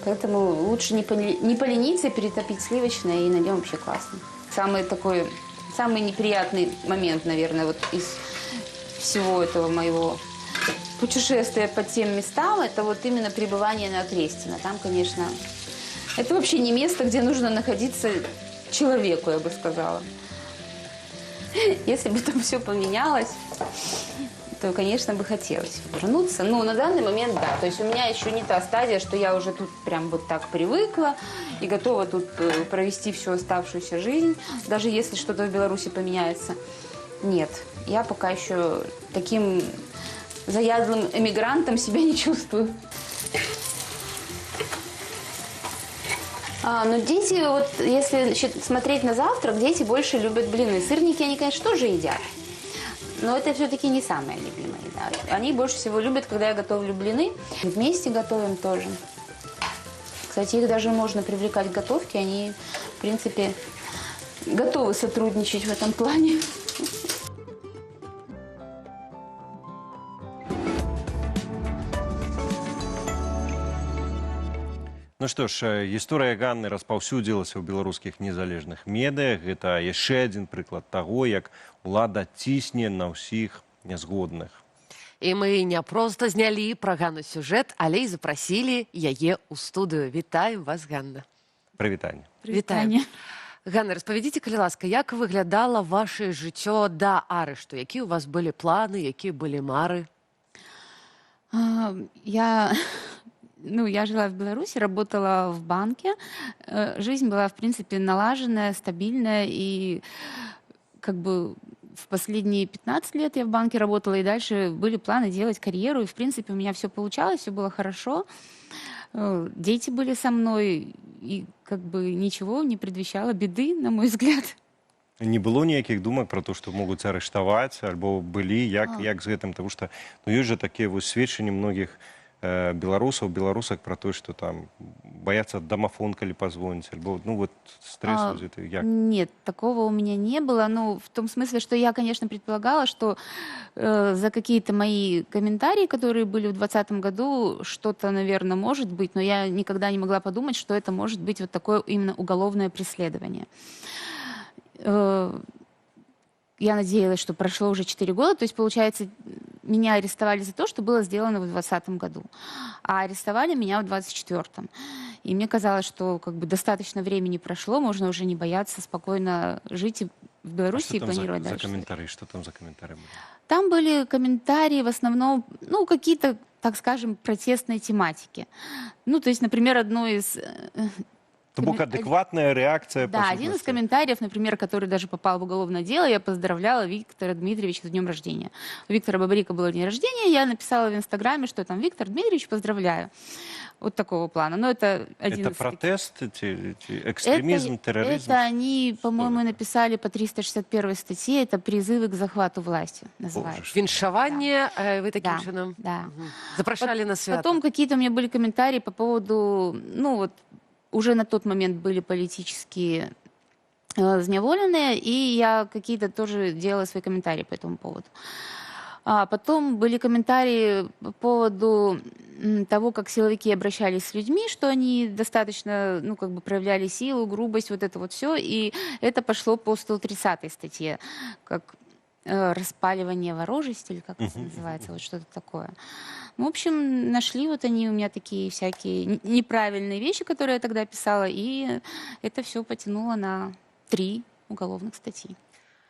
Поэтому лучше не полениться, перетопить сливочное, и на нем вообще классно. Самый неприятный момент, наверное, вот из всего этого моего путешествия по тем местам, это вот именно пребывание на Окрестино. Там, конечно, это вообще не место, где нужно находиться человеку, я бы сказала. Если бы там все поменялось, то, конечно, бы хотелось вернуться. Но на данный момент, да. То есть у меня еще не та стадия, что я уже тут прям вот так привыкла и готова тут провести всю оставшуюся жизнь, даже если что-то в Беларуси поменяется. Нет, я пока еще таким заядлым эмигрантом себя не чувствую. Но дети, вот если смотреть на завтрак, дети больше любят блины. Сырники они, конечно, тоже едят. Но это все-таки не самая любимая еда. Они больше всего любят, когда я готовлю блины. Вместе готовим тоже. Кстати, их даже можно привлекать к готовке. Они, в принципе, готовы сотрудничать в этом плане. Ну што ж, гісторыя Ганны распаўсюдзілася ў беларускіх незалежных медыях. Гэта яшчэ адзін прыклад таго, як улада цісне на ўсіх нязгодных. І мы не проста знялі пра Ганну сюжэт, але і запрасілі яе ў студыю. Вітаем вас, Ганна. Прывітанне. Вітаем. Ганна, распавядзіце, калі ласка, як выглядала ваше жыццё да арышту? Якія ў вас былі планы, якія былі мары? ну, я жила в Беларуси, работала в банке. Жизнь была, в принципе, налаженная, стабильная. И как бы в последние 15 лет я в банке работала, и дальше были планы делать карьеру. И, в принципе, у меня все получалось, все было хорошо. Дети были со мной, и как бы ничего не предвещало беды, на мой взгляд. Не было ніяких думак про те, што могуць арыштаваць, альбо былі, як з гэтым, тому што ну, ёсць жа такія вось сведчанні многіх беларусаў, беларусак про то, что там боятся домофон, коли позвонить, альбо, ну вот стресс як? Нет, такого у меня не было. Ну, в том смысле, что я, конечно, предполагала, что за какие-то мои комментарии, которые были в 2020 году, что-то, наверное, может быть, но я никогда не могла подумать, что это может быть вот такое именно уголовное преследование. Я надеялась, что прошло уже 4 года, то есть, получается, меня арестовали за то, что было сделано в 2020 году, а арестовали меня в 2024. И мне казалось, что как бы достаточно времени прошло, можно уже не бояться, спокойно жить в Беларуси и планировать дальше. За комментарии? Что там за комментарии были? Там были комментарии в основном, ну, какие-то, так скажем, протестной тематики. Ну, то есть, например, одно из... То была адекватная реакция. Да, один из комментариев, например, который даже попал в уголовное дело, я поздравляла Виктора Дмитриевича с днем рождения. У Виктора Бабарика был день рождения, я написала в Инстаграме, что там Виктор Дмитриевич, поздравляю. Вот такого плана. Но это один это протест, экстремизм, терроризм? Это они, по-моему, написали по 361 статье, это призывы к захвату власти, называется. Віншаванне, вы таким чином запрашали на свято. Потом какие-то у меня были комментарии по поводу, ну вот, уже на тот момент были политические зневоленные, и я какие-то тоже делала свои комментарии по этому поводу. А потом были комментарии по поводу того, как силовики обращались с людьми, что они достаточно, ну, как бы проявляли силу, грубость, вот это вот все, и это пошло по 130 статье, как распаливание ворожести, или как это называется, вот что-то такое. Ну, в общем, нашли вот они у меня такие всякие неправильные вещи, которые я тогда писала, и это все потянуло на 3 уголовных статьи.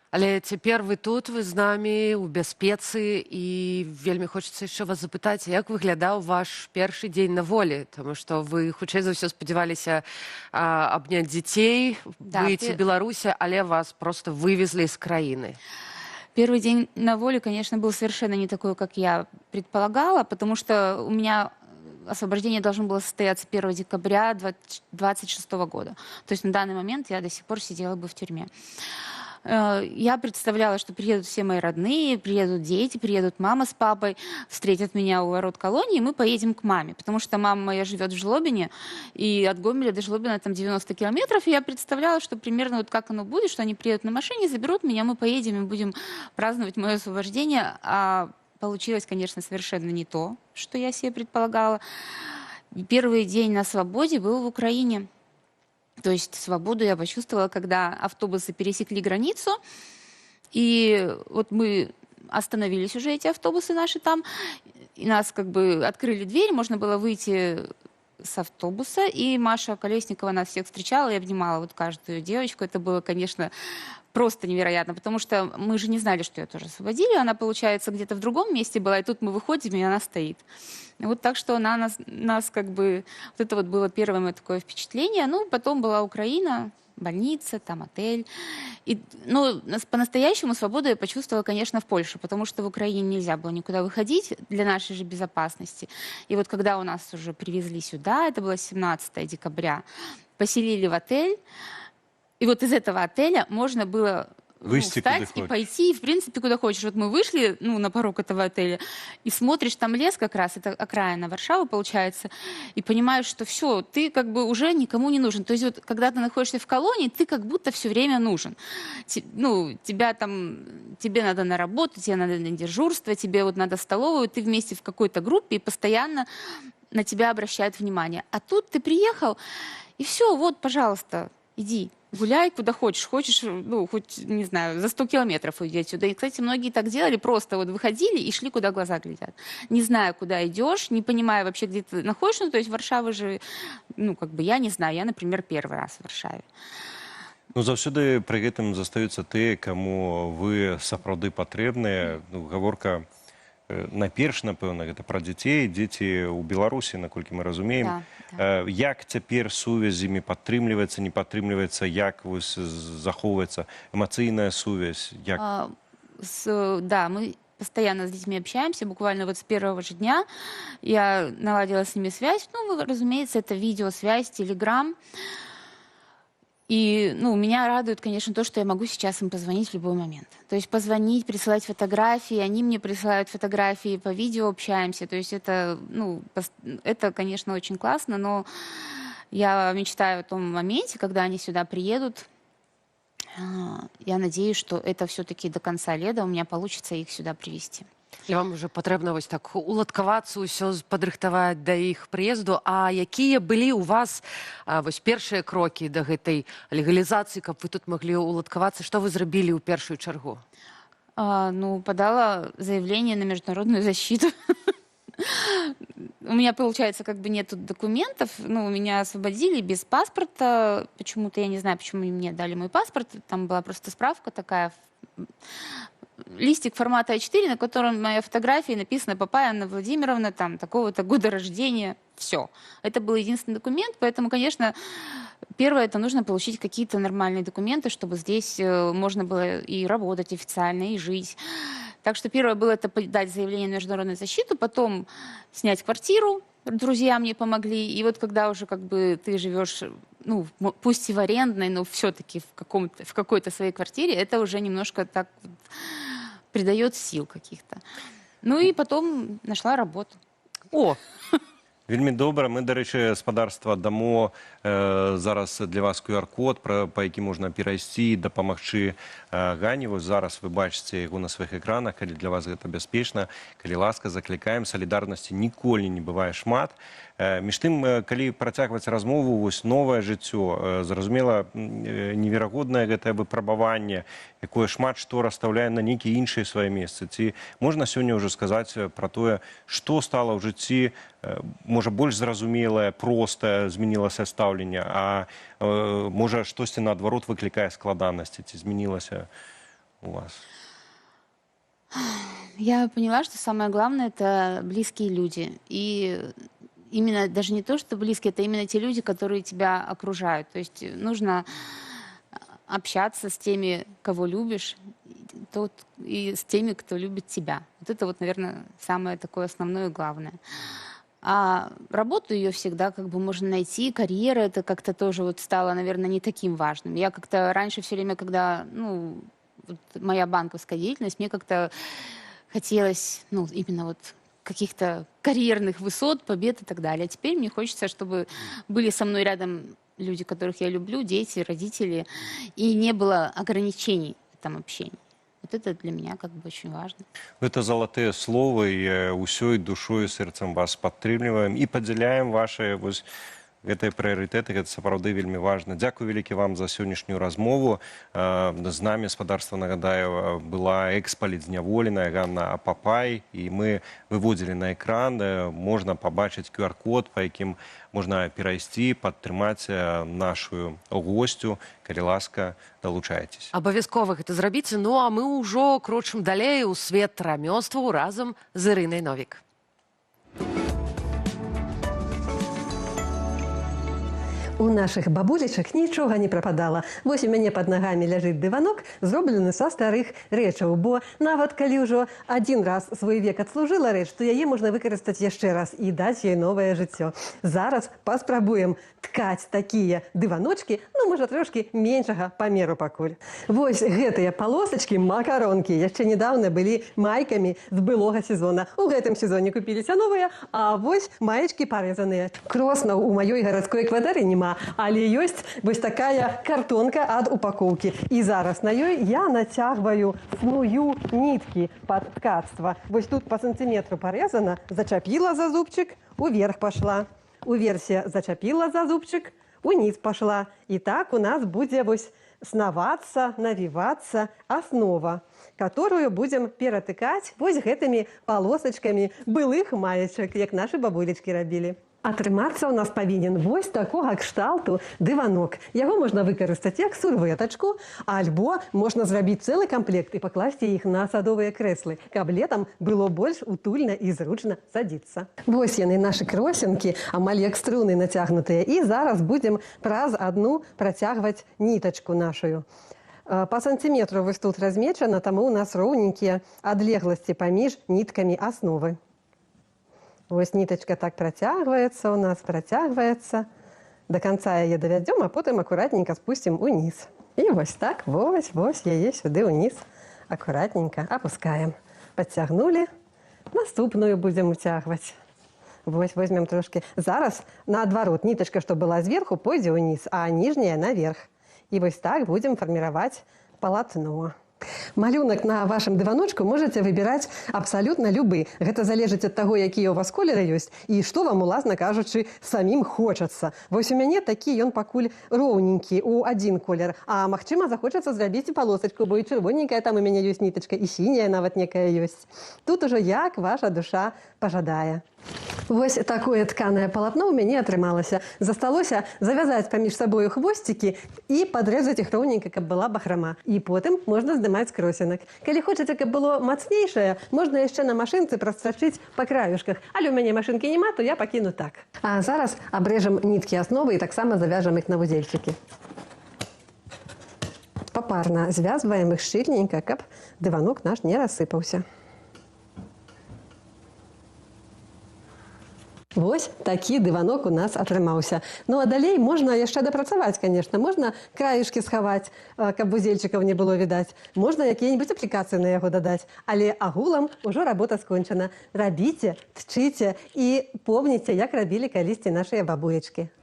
Але цяпер вы тут, вы з намі ў бяспецы, і вельмі хочацца яшчэ вас запытаць, як выглядаў ваш першы дзень на волі, тому што вы хутчэй за ўсё спадзяваліся абняць дзяцей, быць у Беларусі, але вас просто вывезли з краіны. Первый день на воле, конечно, был совершенно не такой, как я предполагала, потому что у меня освобождение должно было состояться 1 декабря 2026 года. То есть на данный момент я до сих пор сидела бы в тюрьме. Я представляла, что приедут все мои родные, приедут дети, приедут мама с папой, встретят меня у ворот колонии, и мы поедем к маме, потому что мама моя живет в Жлобине, и от Гомеля до Жлобина там 90 километров, и я представляла, что примерно вот как оно будет, что они приедут на машине, заберут меня, мы поедем и будем праздновать мое освобождение, а получилось, конечно, совершенно не то, что я себе предполагала. Первый день на свободе был в Украине. То есть свободу я почувствовала, когда автобусы пересекли границу, и вот мы остановились уже, эти автобусы наши там, и нас как бы открыли дверь, можно было выйти с автобуса, и Маша Колесникова нас всех встречала и обнимала вот каждую девочку. Это было, конечно, просто невероятно, потому что мы же не знали, что ее тоже освободили. Она, получается, где-то в другом месте была, и тут мы выходим, и она стоит. И вот так что она нас как бы... Вот это вот было первое мое такое впечатление. Ну, потом была Украина, больница, там отель. И, ну, по-настоящему свободу я почувствовала, конечно, в Польше, потому что в Украине нельзя было никуда выходить для нашей же безопасности. И вот когда у нас уже привезли сюда, это было 17 декабря, поселили в отель, и вот из этого отеля можно было встать и пойти, и, в принципе, куда хочешь. Вот мы вышли, ну, на порог этого отеля, и смотришь, там лес как раз, это окраина Варшавы, получается, и понимаешь, что все, ты как бы уже никому не нужен. То есть вот когда ты находишься в колонии, ты как будто все время нужен. Ну, тебя там, тебе надо на работу, тебе надо на дежурство, тебе вот надо в столовую, ты вместе в какой-то группе, и постоянно на тебя обращают внимание. А тут ты приехал, и все, вот, пожалуйста, иди. Гуляй куда хочешь, ну, хоть, не знаю, за 100 километров уйди отсюда. И, кстати, многие так делали, просто вот выходили и шли, куда глаза глядят. Не зная, куда идешь, не понимая вообще, где ты находишься. Ну, то есть Варшава же, ну, как бы я не знаю, я, например, первый раз в Варшаве. Ну, заўсёды пры гэтым застаюцца тыя, каму вы сапраўды патрэбныя. Ну, гаворка найперш, напэўна, гэта пра дзяцей. Дзеці ў Беларусі, наколькі мы разумеем. Як цяпер сувязь з імі падтрымліваецца, не падтрымліваецца, як захоўваецца эмацыйная сувязь? Да, мы постоянно с детьми общаемся, буквально вот с первого же дня я наладила с ними связь. Ну, разумеется, это видеосвязь, Телеграм. И, ну, меня радует, конечно, то, что я могу сейчас им позвонить в любой момент. То есть позвонить, присылать фотографии, они мне присылают фотографии, по видео общаемся. То есть это, ну, это, конечно, очень классно, но я мечтаю о том моменте, когда они сюда приедут. Я надеюсь, что это все-таки до конца лета у меня получится их сюда привезти. І вам уже патрэбна вось так уладкавацца, ўсё падрыхтаваць да іх прыезду. А якія былі ў вас вось першыя крокі да гэтай легалізацыі, каб вы тут маглі уладкавацца? Што вы зрабілі ў першую чаргу? Ну, подала заявление на международную защиту. У меня, получается, как бы нету документов. Ну, меня освободили без паспорта. Почему-то, я не знаю, почему мне дали мой паспорт. Там была просто справка такая, листик формата А4, на котором моя фотография написана «Папа Анна Владимировна», там, такого-то года рождения. Все. Это был единственный документ, поэтому, конечно, первое, это нужно получить какие-то нормальные документы, чтобы здесь можно было и работать официально, и жить. Так что первое было это подать заявление на международную защиту, потом снять квартиру, друзья мне помогли. И вот когда уже как бы ты живешь, ну, пусть и в арендной, но все-таки в какой-то своей квартире, это уже немножко так вот придает сил каких-то. Ну и потом нашла работу. О! Вельмі добра. Мы, дарэчы, гаспадарства дамо зараз для вас QR-код, па які можна перайсці і дапамагчы Гані. Вось зараз вы бачыце яго на сваіх экранах, калі для вас гэта бяспечна. Калі ласка, заклікаем, салідарнасці ніколі не бывае шмат. Між тым, калі працягваць размову, вось новае жыццё, зразумела, неверагоднае гэтае выпрабаванне, якое шмат што расстаўляе на нейкія іншыя свае месцы. Ці можна сёння ўжо сказаць пра тое, што стала ў жыцці, можа, больш зразумелае, простае, змянілася стаўленне, а можа, штосьці наадварот выклікае складанасці, ці змянілася у вас? Я поняла, что самое главное — это близкие люди. И именно даже не то, что близкие, это именно те люди, которые тебя окружают. То есть нужно общаться с теми, кого любишь, и с теми, кто любит тебя. Вот это вот, наверное, самое такое основное и главное. А работу ее всегда как бы можно найти, карьера это как-то тоже вот стало, наверное, не таким важным. Я как-то раньше все время, когда, ну, вот моя банковская деятельность, мне как-то хотелось, ну, именно вот каких-то карьерных высот, побед и так далее. А теперь мне хочется, чтобы были со мной рядом люди, которых я люблю, дети, родители, и не было ограничений в этом общении. Вот это для меня как бы очень важно. Это золотые слова, и усёй душой и сердцем вас падтрымліваем и падзяляем ваши вось гэтыя прыярытэты, гэта сапраўды вельмі важна. Дзякуй вялікі вам за сённяшнюю размову. З намі гаспадарства, нагадаю, была экс-палітзняволеная Ганна Апапай, і мы выводзілі на экран, можна пабачыць QR-код, па якім можна перайсці, падтрымаць нашу госцю. Калі ласка, далучайцесь. Абавязкова гэта зрабіце. Ну а мы ўжо крочым далей у свет рамёстваў разам з Ірынай Новік. У нашых бабулечак нічога не прападала. Вось у мяне пад нагамі ляжыць дыванок, зроблены са старых рэчаў, бо нават калі ўжо адзін раз свой век адслужыла рэч, то яе можна выкарыстаць яшчэ раз і даць ёй новае жыццё. Зараз паспрабуем ткаць такія дываночкі, ну, можа, трошкі меншага памеру пакуль. Вось гэтыя палосачкі, макаронкі, яшчэ недавно былі майкамі з былога сезона. У гэтым сезоне купіліся новыя, а вось маечкі парэзаныя. Кросна у маёй гарадской кватэры нема, але ёсць вось такая картонка ад упакоўкі. І зараз на ёй я нацягваю сную ніткі пад ткацтва. Вось тут па сантыметру парэзана, зачапіла за зубчык, уверх пашла. Уверсе зачапіла за зубчык, униз пашла. І так у нас будзе вось снавацца, навівацца аснова, которую будзем ператыкаць вось гэтымі палосачкамі былых маечак, як нашы бабулечкі рабілі. Атрымацца ў нас павінен вось такога кшталту дыванок. Яго можна выкарыстаць як сурвэтачку, альбо можна зрабіць цэлы камплект і пакласці іх на садовыя крэслы, каб летам было больш утульна і зручна садзіцца. Вось яны, нашы кросінкі, амаль як струны нацягнутыя. І зараз будзем праз адну працягваць нітачку нашую. Па сантиметру вось тут размечана, таму у нас роўненькія адлегласці паміж ніткамі асновы. Вось нітачка так працягваецца у нас, працягваецца. До канца яе давядзём, а потым акуратненька спусцім уніз. І вось так, вось яе сюды ўніз. Акуратненька апускаем. Падцягнулі. Наступную будзем уцягваць. Вось возьмем трошки. Зараз наадварот, нітачка, што была зверху, пойдзе ўніз, а ніжняя наверх. І вось так будзем фарміраваць палатно. Малюнак на вашым дываночку можаце выбіраць абсалютна любы. Гэта залежыць ад таго, якія ў вас колеры ёсць і што вам, уласна кажучы, самім хочацца. Вось у мяне такі ён пакуль роўненькі у адзін колер, а магчыма захочацца зрабіць і палосачку, бо і чырвоненькая там у мяне ёсць нітачка, і сіняя нават некая ёсць. Тут ужо як ваша душа пажадае. Вось такое тканае палатно ў мяне атрымалася. Засталося завязаць паміж сабою хвосцікі і падрэзаць іх роўненька, каб была бахрама. І потым можна здымаць з кросінак. Калі хочаце, каб было мацнейшае, можна яшчэ на машынцы прастрачыць па краюшках. Але ў мяне машынкі няма, то я пакіну так. А зараз абрэжам ніткі асновы і таксама завяжам іх на вузельчыкі. Папарна звязваем іх шчыльненька, каб дыванок наш не рассыпаўся. Вось такі дыванок у нас атрымаўся. Ну а далей можна яшчэ дапрацаваць, конечно. Можна краешкі схаваць, каб вузельчыкаў не было відаць. Можна якія-небудзь аплікацыі на яго дадаць. Але агулам ужо работа скончана. Рабіце, тчыце і помніце, як рабілі калісьці нашыя бабулечкі.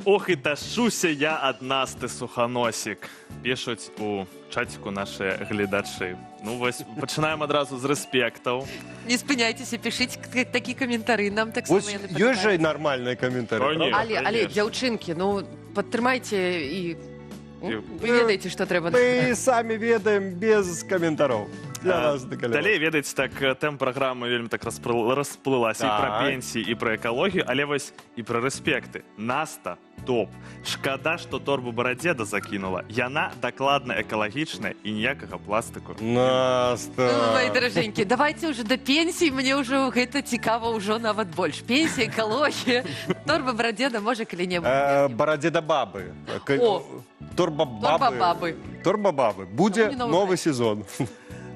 Ох, і ташуся я ад Насты Суханосік. Пішуць у чаціку нашыя гледачы. Ну вось, пачынаем адразу з рэспектаў. Не спыняйцеся, пішыце такі каментары, нам так само яны памятаюць. Ёсць жа і нармальныя каментары. Але, дзяўчынкі, ну, падтрымайце і вы ведаеце, што трэба. Мы самі ведаем без каментараў. Далей, ведаеце, так тэм праграмы вельмі так расплылася і пра пенсіі, і пра экалогію, але вось і пра рэспекты. Наста топ. Шкада, што торбу барадзеда закінула. Яна дакладна экалагічная і ніякага пластыку. Наста! Мои даражэнькі, давайце ўжо да пенсіі, мне ўжо гэта цікава ўжо нават больш. Пенсія, экалогія, торба барадзеда, можа, калі-небудзь. Барадзеда бабы. О! Торба бабы. Торба бабы. Будзе новы сезон.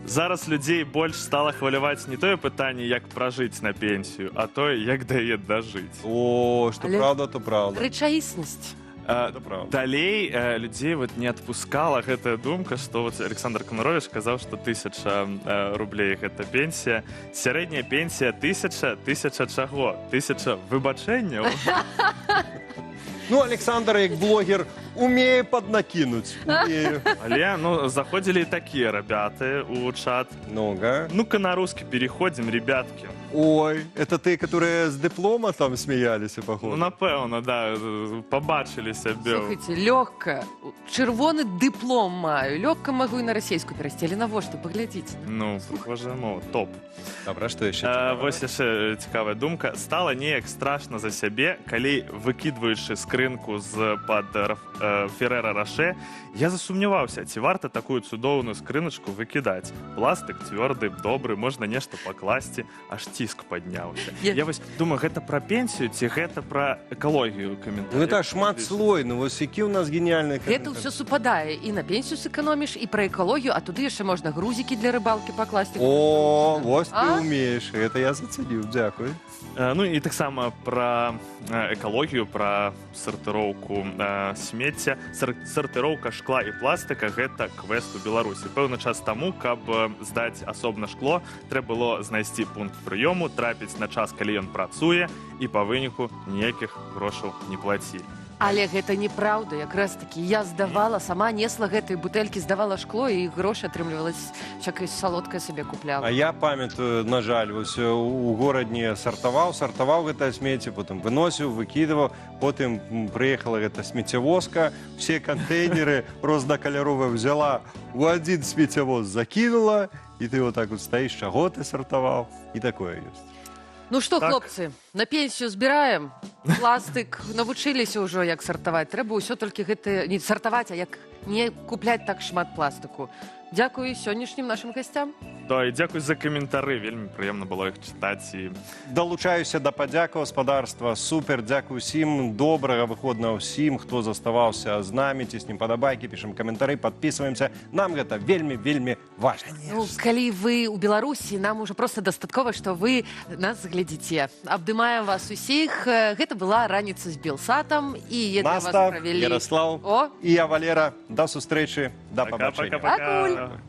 Зараз людзей больш стала хваляваць не тое пытанне, як пражыць на пенсію, а тое, як дае дажыць. О, што праўда, то праўда. Рэчаіснасць. Далей людзей не адпускала гэтая думка, што Александр Камарович казаў, што 1000 рублей гэта пенсія. Сярэдняя пенсія 1000 чаго? 1000 выбачэнняў. Ну, Александр, як блогер, умее паднакінуць. Але, заходзілі і такія ребята у чат. Ну-ка. Ну-ка на русский переходим, ребятки. Ой, это ты, которые с диплома там смеялись, походу? Ну, напэўна, да, побачили сябе. Слухайте, лёгка. Чырвоны дыплом маю. Лёгка магу і на расейскую перайсці. Але навошта, паглядзіце. Ну, боже мой, топ. Добра, што яшчэ цікавае? Вось яшчэ цікавая думка. Стала неяк страшна за сябе, калі, выкідваючы скрынку з-пад Феррэра Роше, я засумняваўся, ці варта такую цудоўную скрыначку выкідаць. Пластык цвёрды, добры, можна нешта пакласці, аж ціск падняўся. Я вось думаю, гэта пра пенсію ці гэта пра экалогію каментарый? Ну это шмат слой, ну вось які ў нас геніяльны каментар. Гэта ўсё супадае. І на пенсію сэканоміш, і пра экалогію, а туды яшчэ можна грузікі для рыбалкі пакласці. О, вось ты умееш. Гэта я зацэніў, дзякуй. Ну і таксама пра экалогію, пра сартыроўку смецця. Сартыроўка шкла і пластыка – гэта квест у Беларусі. Пэўны час таму, каб здаць асобна шкло, трэба было знайсці пункт прыёму, трапіць на час, калі ён працуе, і па выніку ніякіх грошаў не плацілі. Але гэта неправда, якраз такі. Я здавала, сама несла гэтыя бутэлькі, здавала шкло, і грошы атрымлівалась, всякае салодкае сабе купляла. А я памятаю, на жаль, вось у горадні сартаваў гэтае смецце, потым выносіў, выкідываў, потым прыехала гэта смеццявозка, все кантэйнеры рознакаляровыя взяла, у адзін смеццявоз закінула, і ты вот так вот стаіш, чаго ты сартаваў, і такое ёсць. Ну што, Так. хлопцы, на пенсію збіраем? Пластык, навучыліся ўжо, як сартаваць. Трэба ўсё толькі гэта не сартаваць, а як не купляць так шмат пластыку. Дзякую сённяшнім нашым гасцям. Да, і дзякуй за каментары, вельмі прыемна было іх чытаць. І... Далучаюся да падзяку гаспадарства. Супер, дзякую ўсім. Добрага выходнага ўсім, хто заставаўся з намі. Ціснем падабайкі, пішам каментары, падпісваемся. Нам гэта вельмі важна. Ну, калі вы ў Беларусі, нам уже просто дастаткова, што вы нас глядзіце. Абдымаем вас усіх. Гэта была раніца з Белсатам. І для вас Наста, правялі... Ярослав О! і я, Валера. Да сустрэчы, да Пока, пабачэння. пока, пока. Пакуль!